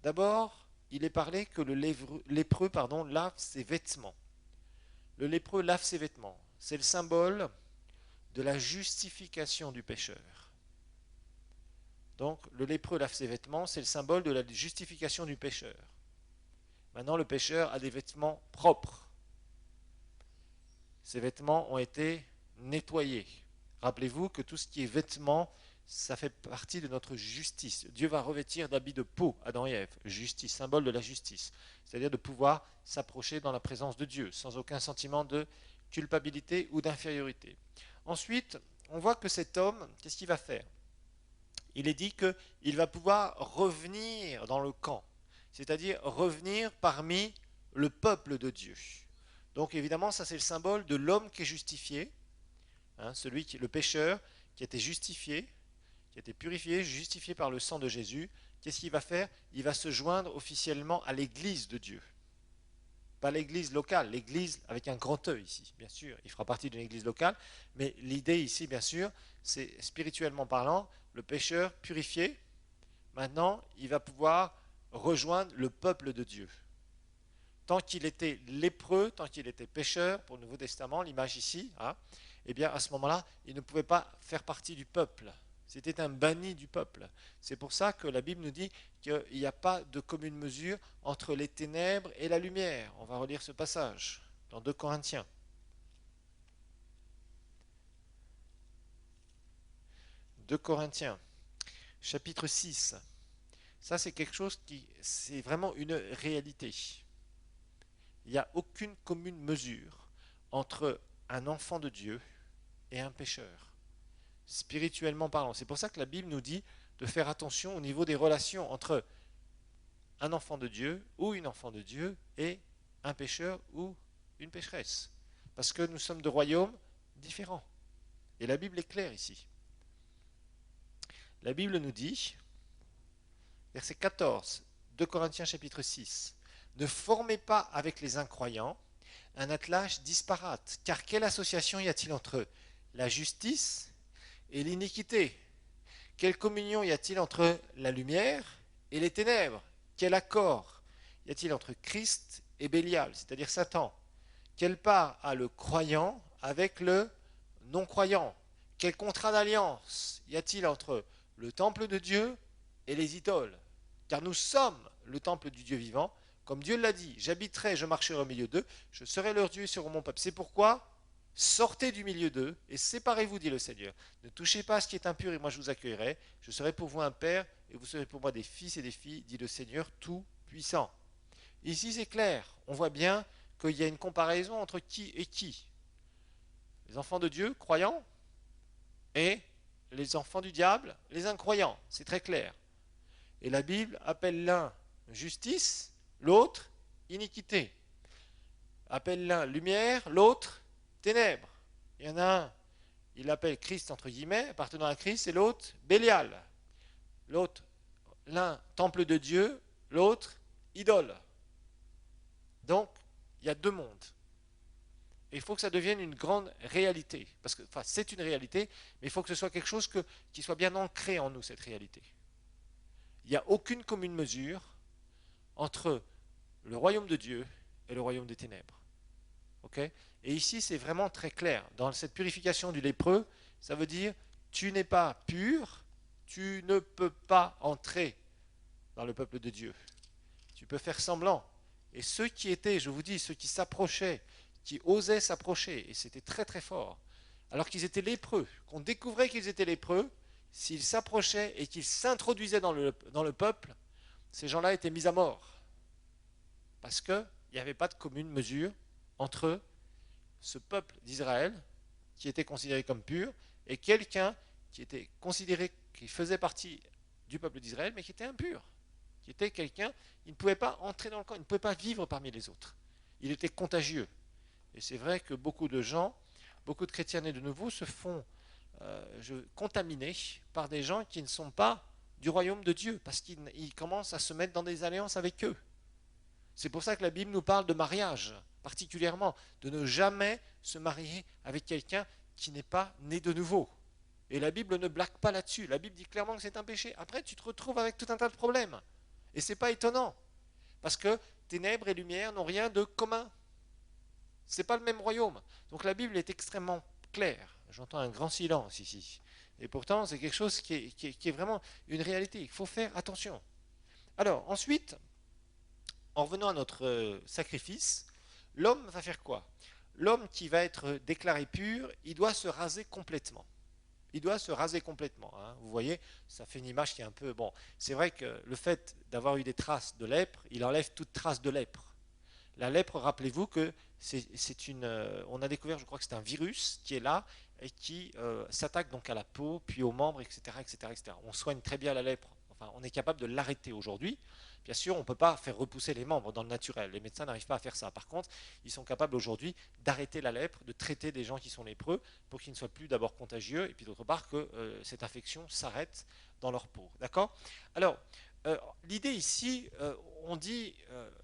S1: D'abord, il est parlé que le lépreux lave ses vêtements. Le lépreux lave ses vêtements. C'est le symbole de la justification du pécheur. Donc, le lépreux lave ses vêtements, c'est le symbole de la justification du pécheur. Maintenant, le pécheur a des vêtements propres. Ces vêtements ont été nettoyés. Rappelez-vous que tout ce qui est vêtements, ça fait partie de notre justice. Dieu va revêtir d'habits de peau Adam et Ève, justice, symbole de la justice. C'est-à-dire de pouvoir s'approcher dans la présence de Dieu, sans aucun sentiment de culpabilité ou d'infériorité. Ensuite, on voit que cet homme, qu'est-ce qu'il va faire? Il est dit qu'il va pouvoir revenir dans le camp, c'est-à-dire revenir parmi le peuple de Dieu. Donc évidemment, ça c'est le symbole de l'homme qui est justifié, celui qui est le pécheur, qui a été justifié, qui a été purifié, justifié par le sang de Jésus. Qu'est-ce qu'il va faire? Il va se joindre officiellement à l'église de Dieu. Pas l'église locale, l'église avec un grand E ici, bien sûr. Il fera partie d'une église locale, mais l'idée ici, bien sûr, c'est spirituellement parlant, le pécheur purifié, maintenant, il va pouvoir rejoindre le peuple de Dieu. Tant qu'il était lépreux, tant qu'il était pécheur, pour le Nouveau Testament, l'image ici, eh bien à ce moment-là, il ne pouvait pas faire partie du peuple. C'était un banni du peuple. C'est pour ça que la Bible nous dit qu'il n'y a pas de commune mesure entre les ténèbres et la lumière. On va relire ce passage dans 2 Corinthiens. 2 Corinthiens, chapitre 6. Ça, c'est quelque chose c'est vraiment une réalité. Il n'y a aucune commune mesure entre un enfant de Dieu et un pécheur, spirituellement parlant. C'est pour ça que la Bible nous dit de faire attention au niveau des relations entre un enfant de Dieu ou une enfant de Dieu et un pécheur ou une pécheresse. Parce que nous sommes de royaumes différents. Et la Bible est claire ici. La Bible nous dit, verset 14, 2 Corinthiens chapitre 6, ne formez pas avec les incroyants un attelage disparate, car quelle association y a-t-il entre la justice et l'iniquité? Quelle communion y a-t-il entre la lumière et les ténèbres? Quel accord y a-t-il entre Christ et Bélial, c'est-à-dire Satan? Quelle part a le croyant avec le non-croyant? Quel contrat d'alliance y a-t-il entre le temple de Dieu et les idoles? Car nous sommes le temple du Dieu vivant, comme Dieu l'a dit, j'habiterai, je marcherai au milieu d'eux, je serai leur Dieu et seront mon peuple. C'est pourquoi sortez du milieu d'eux et séparez-vous, dit le Seigneur. Ne touchez pas à ce qui est impur et moi je vous accueillerai. Je serai pour vous un père et vous serez pour moi des fils et des filles, dit le Seigneur tout-puissant. Ici c'est clair, on voit bien qu'il y a une comparaison entre qui et qui. Les enfants de Dieu, croyants, et les enfants du diable, les incroyants. C'est très clair. Et la Bible appelle l'un justice, l'autre iniquité. Appelle l'un lumière, l'autre ténèbres. Il y en a un, il l'appelle Christ entre guillemets, appartenant à Christ, et l'autre Bélial. L'autre, l'un temple de Dieu, l'autre idole. Donc, il y a deux mondes. Et il faut que ça devienne une grande réalité. Parce que, enfin, c'est une réalité, mais il faut que ce soit quelque chose qui soit bien ancré en nous, cette réalité. Il n'y a aucune commune mesure entre le royaume de Dieu et le royaume des ténèbres. Okay? Et ici, c'est vraiment très clair. Dans cette purification du lépreux, ça veut dire tu n'es pas pur, tu ne peux pas entrer dans le peuple de Dieu. Tu peux faire semblant. Et ceux qui étaient, je vous dis, ceux qui s'approchaient, qui osaient s'approcher, et c'était très très fort, alors qu'ils étaient lépreux, qu'on découvrait qu'ils étaient lépreux, s'ils s'approchaient et qu'ils s'introduisaient dans le peuple, ces gens-là étaient mis à mort. Parce qu'il n'y avait pas de commune mesure entre ce peuple d'Israël, qui était considéré comme pur, et quelqu'un qui était considéré, qui faisait partie du peuple d'Israël, mais qui était impur, qui était quelqu'un, il ne pouvait pas entrer dans le camp, il ne pouvait pas vivre parmi les autres. Il était contagieux. Et c'est vrai que beaucoup de gens, beaucoup de chrétiens nés de nouveau se font contaminer par des gens qui ne sont pas du royaume de Dieu, parce qu'ils commencent à se mettre dans des alliances avec eux. C'est pour ça que la Bible nous parle de mariage, particulièrement, de ne jamais se marier avec quelqu'un qui n'est pas né de nouveau. Et la Bible ne blague pas là-dessus. La Bible dit clairement que c'est un péché. Après, tu te retrouves avec tout un tas de problèmes. Et ce n'est pas étonnant. Parce que ténèbres et lumière n'ont rien de commun. Ce n'est pas le même royaume. Donc la Bible est extrêmement claire. J'entends un grand silence ici. Et pourtant, c'est quelque chose qui est vraiment une réalité. Il faut faire attention. Alors, ensuite, en revenant à notre sacrifice, l'homme va faire quoi? L'homme qui va être déclaré pur, il doit se raser complètement. Il doit se raser complètement. Hein. Vous voyez, ça fait une image qui est un peu... Bon, c'est vrai que le fait d'avoir eu des traces de lèpre, il enlève toute trace de lèpre. La lèpre, rappelez-vous que c'est une... on a découvert, je crois que c'est un virus qui est là et qui s'attaque donc à la peau, puis aux membres, etc., etc., etc. On soigne très bien la lèpre. Enfin, on est capable de l'arrêter aujourd'hui. Bien sûr, on ne peut pas faire repousser les membres dans le naturel. Les médecins n'arrivent pas à faire ça. Par contre, ils sont capables aujourd'hui d'arrêter la lèpre, de traiter des gens qui sont lépreux pour qu'ils ne soient plus d'abord contagieux et puis d'autre part que cette infection s'arrête dans leur peau. D'accord? Alors, l'idée ici, on dit,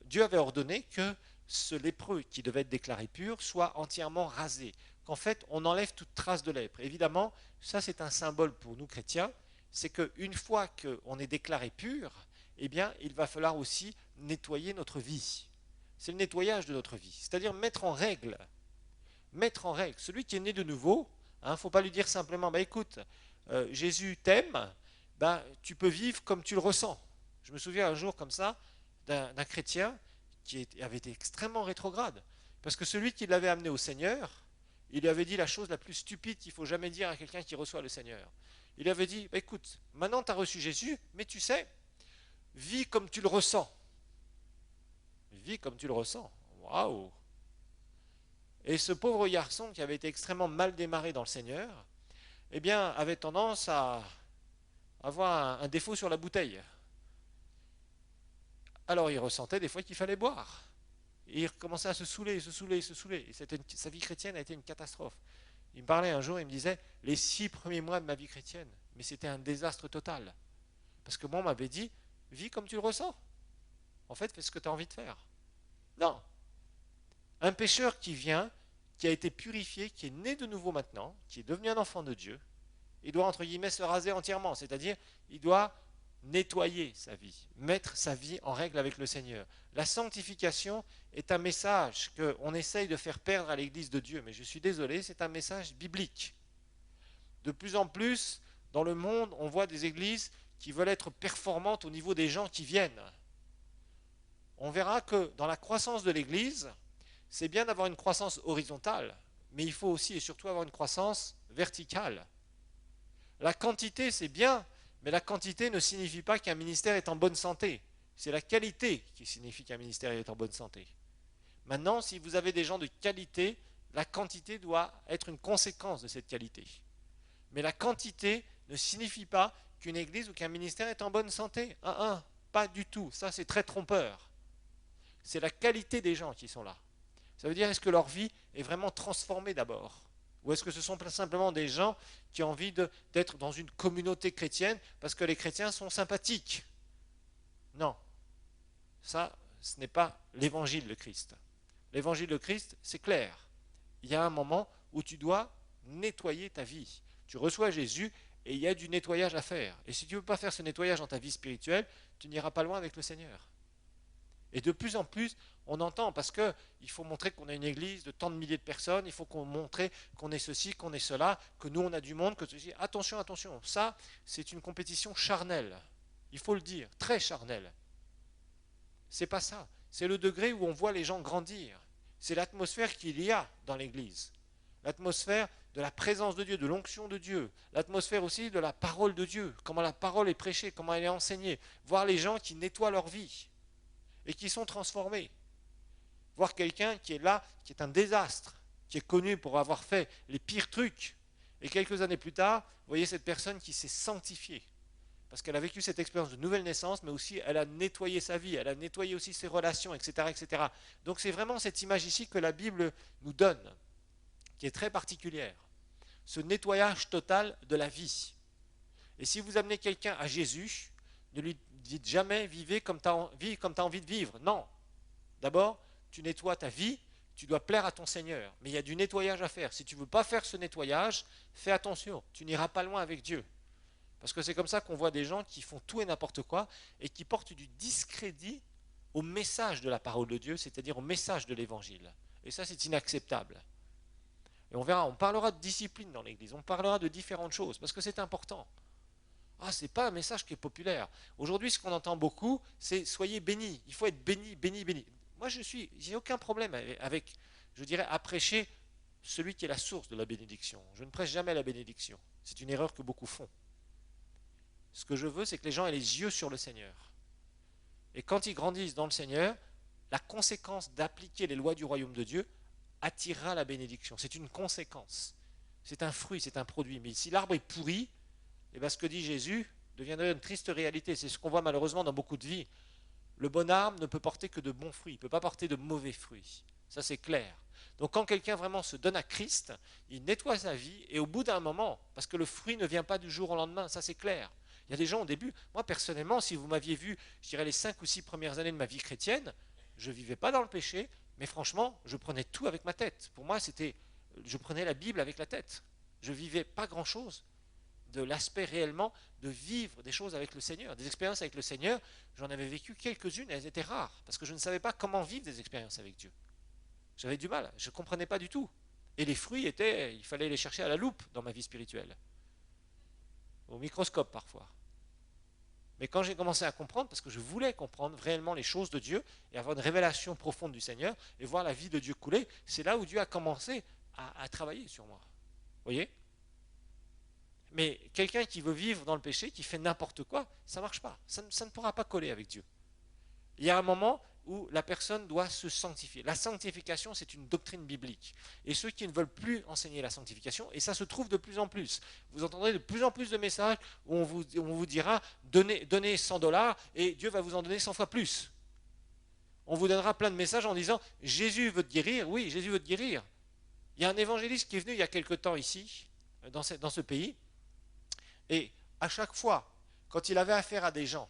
S1: Dieu avait ordonné que ce lépreux qui devait être déclaré pur soit entièrement rasé. Qu'en fait, on enlève toute trace de lèpre. Évidemment, ça c'est un symbole pour nous chrétiens, c'est qu'une fois qu'on est déclaré pur, eh bien, il va falloir aussi nettoyer notre vie. C'est le nettoyage de notre vie, c'est-à-dire mettre en règle. Mettre en règle. Celui qui est né de nouveau, il ne faut pas lui dire simplement, bah, écoute, Jésus t'aime, bah, tu peux vivre comme tu le ressens. Je me souviens un jour comme ça d'un chrétien qui avait été extrêmement rétrograde. Parce que celui qui l'avait amené au Seigneur, il lui avait dit la chose la plus stupide qu'il ne faut jamais dire à quelqu'un qui reçoit le Seigneur. Il avait dit, bah, écoute, maintenant tu as reçu Jésus, mais tu sais, vis comme tu le ressens. Vis comme tu le ressens. Waouh! Et ce pauvre garçon qui avait été extrêmement mal démarré dans le Seigneur, eh bien, avait tendance à avoir un défaut sur la bouteille. Alors il ressentait des fois qu'il fallait boire. Et il recommençait à se saouler, se saouler, se saouler. Et sa vie chrétienne a été une catastrophe. Il me parlait un jour, il me disait, les 6 premiers mois de ma vie chrétienne, mais c'était un désastre total. Parce que moi, on m'avait dit, vis comme tu le ressens. En fait, fais ce que tu as envie de faire. Non. Un pécheur qui vient, qui a été purifié, qui est né de nouveau maintenant, qui est devenu un enfant de Dieu, il doit, entre guillemets, se raser entièrement. C'est-à-dire, il doit nettoyer sa vie, mettre sa vie en règle avec le Seigneur. La sanctification est un message qu'on essaye de faire perdre à l'Église de Dieu, mais je suis désolé, c'est un message biblique. De plus en plus, dans le monde, on voit des églises qui veulent être performantes au niveau des gens qui viennent. On verra que dans la croissance de l'Église, c'est bien d'avoir une croissance horizontale, mais il faut aussi et surtout avoir une croissance verticale. La quantité, c'est bien, mais la quantité ne signifie pas qu'un ministère est en bonne santé. C'est la qualité qui signifie qu'un ministère est en bonne santé. Maintenant, si vous avez des gens de qualité, la quantité doit être une conséquence de cette qualité. Mais la quantité ne signifie pas qu'une église ou qu'un ministère est en bonne santé. Pas du tout. Ça, c'est très trompeur. C'est la qualité des gens qui sont là. Ça veut dire, est-ce que leur vie est vraiment transformée d'abord? Ou est-ce que ce sont simplement des gens qui ont envie d'être dans une communauté chrétienne parce que les chrétiens sont sympathiques? Non. Ça, ce n'est pas l'évangile de Christ. L'évangile de Christ, c'est clair. Il y a un moment où tu dois nettoyer ta vie. Tu reçois Jésus et il y a du nettoyage à faire. Et si tu ne veux pas faire ce nettoyage dans ta vie spirituelle, tu n'iras pas loin avec le Seigneur. Et de plus en plus, on entend, parce qu'il faut montrer qu'on a une église de tant de milliers de personnes, il faut qu'on montre qu'on est ceci, qu'on est cela, que nous on a du monde, que ceci. Attention, attention, ça c'est une compétition charnelle. Il faut le dire, très charnelle. C'est pas ça. C'est le degré où on voit les gens grandir. C'est l'atmosphère qu'il y a dans l'église. L'atmosphère de la présence de Dieu, de l'onction de Dieu. L'atmosphère aussi de la parole de Dieu. Comment la parole est prêchée, comment elle est enseignée. Voir les gens qui nettoient leur vie et qui sont transformés. Voir quelqu'un qui est là, qui est un désastre, qui est connu pour avoir fait les pires trucs. Et quelques années plus tard, vous voyez cette personne qui s'est sanctifiée. Parce qu'elle a vécu cette expérience de nouvelle naissance, mais aussi elle a nettoyé sa vie, elle a nettoyé aussi ses relations, etc. etc. Donc c'est vraiment cette image ici que la Bible nous donne, qui est très particulière. Ce nettoyage total de la vie. Et si vous amenez quelqu'un à Jésus, ne lui dites jamais vivez comme tu as envie de vivre. Non. D'abord, tu nettoies ta vie, tu dois plaire à ton Seigneur. Mais il y a du nettoyage à faire. Si tu ne veux pas faire ce nettoyage, fais attention. Tu n'iras pas loin avec Dieu. Parce que c'est comme ça qu'on voit des gens qui font tout et n'importe quoi et qui portent du discrédit au message de la parole de Dieu, c'est-à-dire au message de l'Évangile. Et ça, c'est inacceptable. Et on verra, on parlera de discipline dans l'Église, on parlera de différentes choses, parce que c'est important. Ce n'est pas un message qui est populaire. Aujourd'hui, ce qu'on entend beaucoup, c'est soyez bénis. Il faut être béni, béni, béni. Moi, j'ai aucun problème avec, je dirais, à prêcher celui qui est la source de la bénédiction. Je ne prêche jamais la bénédiction. C'est une erreur que beaucoup font. Ce que je veux, c'est que les gens aient les yeux sur le Seigneur. Et quand ils grandissent dans le Seigneur, la conséquence d'appliquer les lois du royaume de Dieu attirera la bénédiction. C'est une conséquence. C'est un fruit, c'est un produit. Mais si l'arbre est pourri, et bien ce que dit Jésus deviendrait une triste réalité. C'est ce qu'on voit malheureusement dans beaucoup de vies. Le bon arbre ne peut porter que de bons fruits, il ne peut pas porter de mauvais fruits. Ça c'est clair. Donc quand quelqu'un vraiment se donne à Christ, il nettoie sa vie et au bout d'un moment, parce que le fruit ne vient pas du jour au lendemain, ça c'est clair. Il y a des gens au début, moi personnellement, si vous m'aviez vu, je dirais les 5 ou 6 premières années de ma vie chrétienne, je ne vivais pas dans le péché, mais franchement, je prenais tout avec ma tête. Pour moi, je prenais la Bible avec la tête. Je ne vivais pas grand-chose de l'aspect réellement de vivre des choses avec le Seigneur, des expériences avec le Seigneur. J'en avais vécu quelques-unes, elles étaient rares, parce que je ne savais pas comment vivre des expériences avec Dieu. J'avais du mal, je ne comprenais pas du tout. Et les fruits il fallait les chercher à la loupe dans ma vie spirituelle, au microscope parfois. Mais quand j'ai commencé à comprendre, parce que je voulais comprendre réellement les choses de Dieu et avoir une révélation profonde du Seigneur et voir la vie de Dieu couler, c'est là où Dieu a commencé à travailler sur moi. Vous voyez ? Mais quelqu'un qui veut vivre dans le péché, qui fait n'importe quoi, ça ne marche pas. Ça ne pourra pas coller avec Dieu. Il y a un moment où la personne doit se sanctifier. La sanctification, c'est une doctrine biblique. Et ceux qui ne veulent plus enseigner la sanctification, et ça se trouve de plus en plus, vous entendrez de plus en plus de messages où on vous dira donnez 100 dollars et Dieu va vous en donner 100 fois plus. On vous donnera plein de messages en disant Jésus veut te guérir. Oui, Jésus veut te guérir. Il y a un évangéliste qui est venu il y a quelque temps ici, dans ce pays, et à chaque fois, quand il avait affaire à des gens,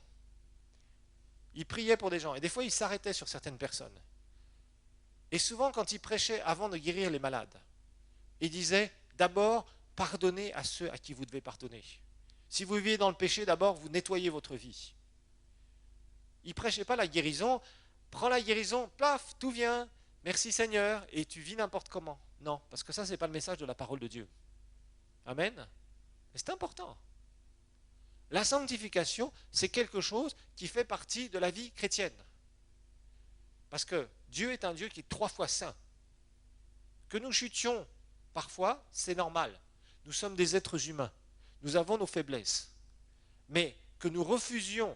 S1: il priait pour des gens. Et des fois, il s'arrêtait sur certaines personnes. Et souvent, quand il prêchait avant de guérir les malades, il disait d'abord, pardonnez à ceux à qui vous devez pardonner. Si vous vivez dans le péché, d'abord, vous nettoyez votre vie. Il ne prêchait pas la guérison. Prends la guérison, plaf, tout vient. Merci Seigneur. Et tu vis n'importe comment. Non, parce que ça, ce n'est pas le message de la parole de Dieu. Amen. Mais c'est important. La sanctification, c'est quelque chose qui fait partie de la vie chrétienne. Parce que Dieu est un Dieu qui est 3 fois saint. Que nous chutions parfois, c'est normal. Nous sommes des êtres humains. Nous avons nos faiblesses. Mais que nous refusions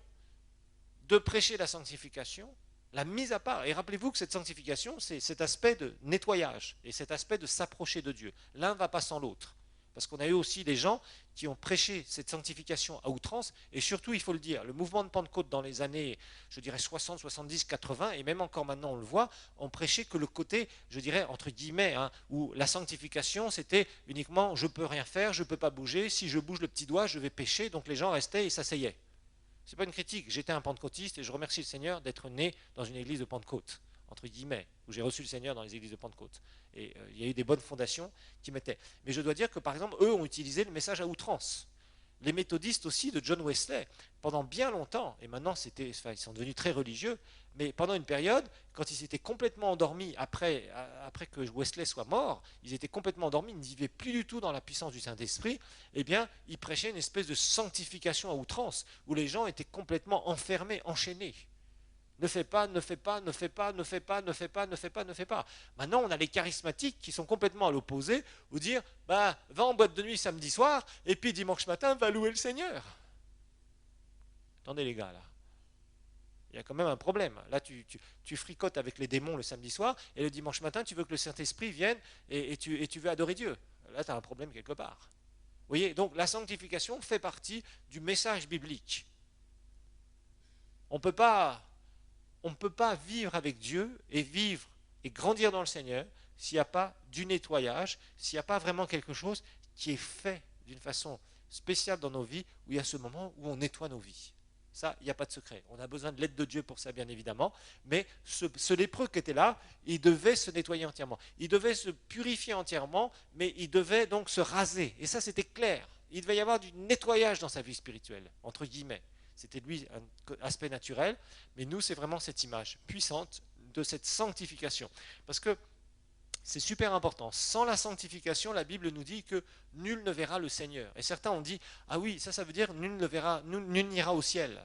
S1: de prêcher la sanctification, la mise à part. Et rappelez-vous que cette sanctification, c'est cet aspect de nettoyage et cet aspect de s'approcher de Dieu. L'un ne va pas sans l'autre. Parce qu'on a eu aussi des gens qui ont prêché cette sanctification à outrance, et surtout, il faut le dire, le mouvement de Pentecôte dans les années, je dirais 60, 70, 80, et même encore maintenant on le voit, ont prêché que le côté, je dirais, entre guillemets, où la sanctification, c'était uniquement, je ne peux rien faire, je ne peux pas bouger, si je bouge le petit doigt, je vais pécher, donc les gens restaient et s'asseyaient. Ce n'est pas une critique, j'étais un pentecôtiste, et je remercie le Seigneur d'être né dans une église de Pentecôte, entre guillemets, où j'ai reçu le Seigneur dans les églises de Pentecôte. Et il y a eu des bonnes fondations qui mettaient. Mais je dois dire que, par exemple, eux ont utilisé le message à outrance. Les méthodistes aussi de John Wesley, pendant bien longtemps, et maintenant ils sont devenus très religieux, mais pendant une période, quand ils étaient complètement endormis après que Wesley soit mort, ils étaient complètement endormis, ils ne vivaient plus du tout dans la puissance du Saint-Esprit, eh bien, ils prêchaient une espèce de sanctification à outrance, où les gens étaient complètement enfermés, enchaînés. Ne fais pas, ne fais pas, ne fais pas, ne fais pas, ne fais pas, ne fais pas, ne fais pas. Maintenant, on a les charismatiques qui sont complètement à l'opposé, ou dire, va en boîte de nuit samedi soir, et puis dimanche matin, va louer le Seigneur. Attendez les gars, là. Il y a quand même un problème. Là, tu fricotes avec les démons le samedi soir, et le dimanche matin, tu veux que le Saint-Esprit vienne, et tu veux adorer Dieu. Là, tu as un problème quelque part. Vous voyez, donc la sanctification fait partie du message biblique. On ne peut pas vivre avec Dieu et vivre et grandir dans le Seigneur s'il n'y a pas du nettoyage, s'il n'y a pas vraiment quelque chose qui est fait d'une façon spéciale dans nos vies, où il y a ce moment où on nettoie nos vies. Ça, il n'y a pas de secret. On a besoin de l'aide de Dieu pour ça, bien évidemment. Mais ce lépreux qui était là, il devait se nettoyer entièrement. Il devait se purifier entièrement, mais il devait donc se raser. Et ça, c'était clair. Il devait y avoir du nettoyage dans sa vie spirituelle, entre guillemets. C'était lui un aspect naturel, mais nous, c'est vraiment cette image puissante de cette sanctification. Parce que c'est super important. Sans la sanctification, la Bible nous dit que nul ne verra le Seigneur. Et certains ont dit, ah oui, ça veut dire nul n'ira au ciel.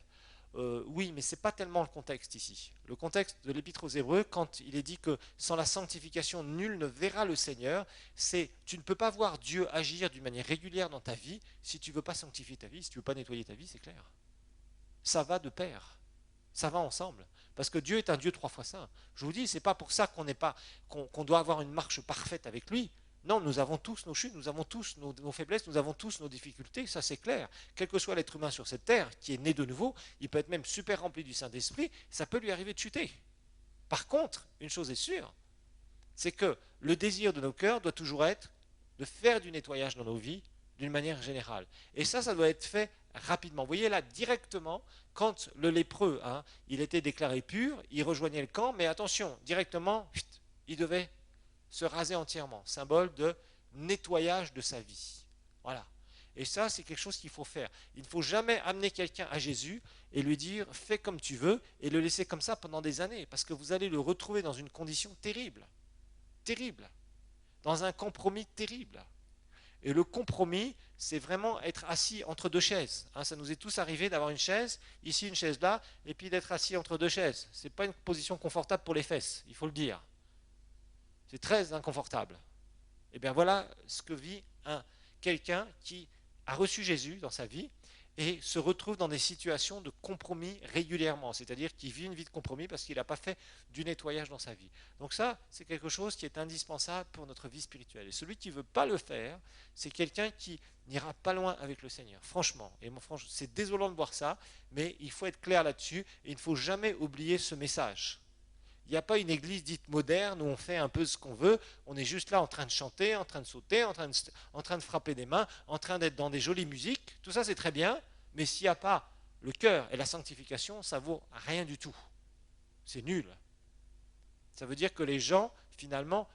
S1: Oui, mais ce n'est pas tellement le contexte ici. Le contexte de l'Épître aux Hébreux, quand il est dit que sans la sanctification, nul ne verra le Seigneur, c'est tu ne peux pas voir Dieu agir d'une manière régulière dans ta vie si tu ne veux pas sanctifier ta vie, si tu ne veux pas nettoyer ta vie, c'est clair. Ça va de pair. Ça va ensemble. Parce que Dieu est un Dieu 3 fois saint. Je vous dis, ce n'est pas pour ça qu'on doit avoir une marche parfaite avec lui. Non, nous avons tous nos chutes, nous avons tous nos faiblesses, nous avons tous nos difficultés, ça c'est clair. Quel que soit l'être humain sur cette terre qui est né de nouveau, il peut être même super rempli du Saint-Esprit, ça peut lui arriver de chuter. Par contre, une chose est sûre, c'est que le désir de nos cœurs doit toujours être de faire du nettoyage dans nos vies d'une manière générale. Et ça doit être fait rapidement. Vous voyez là, directement, quand le lépreux, il était déclaré pur, il rejoignait le camp, mais attention, directement, il devait se raser entièrement, symbole de nettoyage de sa vie. Voilà. Et ça, c'est quelque chose qu'il faut faire. Il ne faut jamais amener quelqu'un à Jésus et lui dire « fais comme tu veux » et le laisser comme ça pendant des années, parce que vous allez le retrouver dans une condition terrible, terrible, dans un compromis terrible. Et le compromis, c'est vraiment être assis entre deux chaises. Ça nous est tous arrivé d'avoir une chaise, ici une chaise là, et puis d'être assis entre deux chaises. Ce n'est pas une position confortable pour les fesses, il faut le dire. C'est très inconfortable. Et bien voilà ce que vit quelqu'un qui a reçu Jésus dans sa vie et se retrouve dans des situations de compromis régulièrement, c'est-à-dire qu'il vit une vie de compromis parce qu'il n'a pas fait du nettoyage dans sa vie. Donc ça, c'est quelque chose qui est indispensable pour notre vie spirituelle. Et celui qui ne veut pas le faire, c'est quelqu'un qui n'ira pas loin avec le Seigneur, franchement. Et franchement, c'est désolant de voir ça, mais il faut être clair là-dessus et il ne faut jamais oublier ce message. Il n'y a pas une église dite moderne où on fait un peu ce qu'on veut, on est juste là en train de chanter, en train de sauter, en train de frapper des mains, en train d'être dans des jolies musiques. Tout ça c'est très bien, mais s'il n'y a pas le cœur et la sanctification, ça vaut rien du tout. C'est nul. Ça veut dire que les gens, finalement,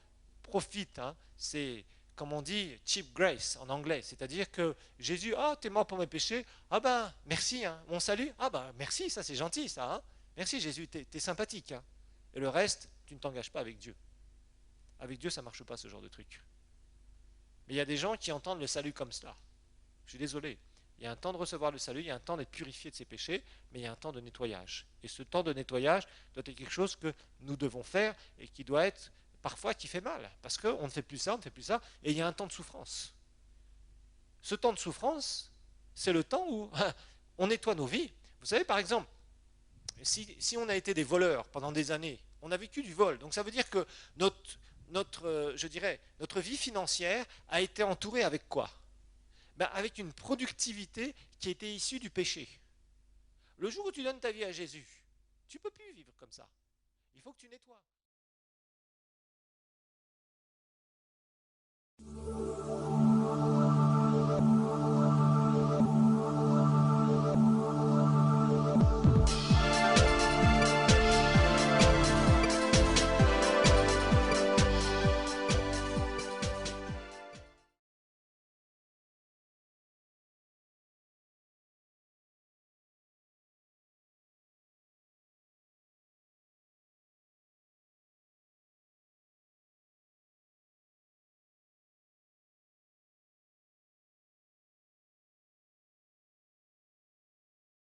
S1: profitent. C'est, comme on dit, cheap grace en anglais. C'est-à-dire que Jésus, ah, t'es mort pour mes péchés. Ah ben, merci, mon salut. Ah ben, merci, ça c'est gentil, ça. Merci Jésus, t'es sympathique. Et le reste, tu ne t'engages pas avec Dieu. Avec Dieu, ça ne marche pas ce genre de truc. Mais il y a des gens qui entendent le salut comme cela. Je suis désolé. Il y a un temps de recevoir le salut, il y a un temps d'être purifié de ses péchés, mais il y a un temps de nettoyage. Et ce temps de nettoyage doit être quelque chose que nous devons faire et qui doit être parfois qui fait mal. Parce qu'on ne fait plus ça, on ne fait plus ça, et il y a un temps de souffrance. Ce temps de souffrance, c'est le temps où on nettoie nos vies. Vous savez, par exemple, si on a été des voleurs pendant des années, on a vécu du vol. Donc ça veut dire que notre vie financière a été entourée avec quoi? Avec une productivité qui était issue du péché. Le jour où tu donnes ta vie à Jésus, tu ne peux plus vivre comme ça. Il faut que tu nettoies.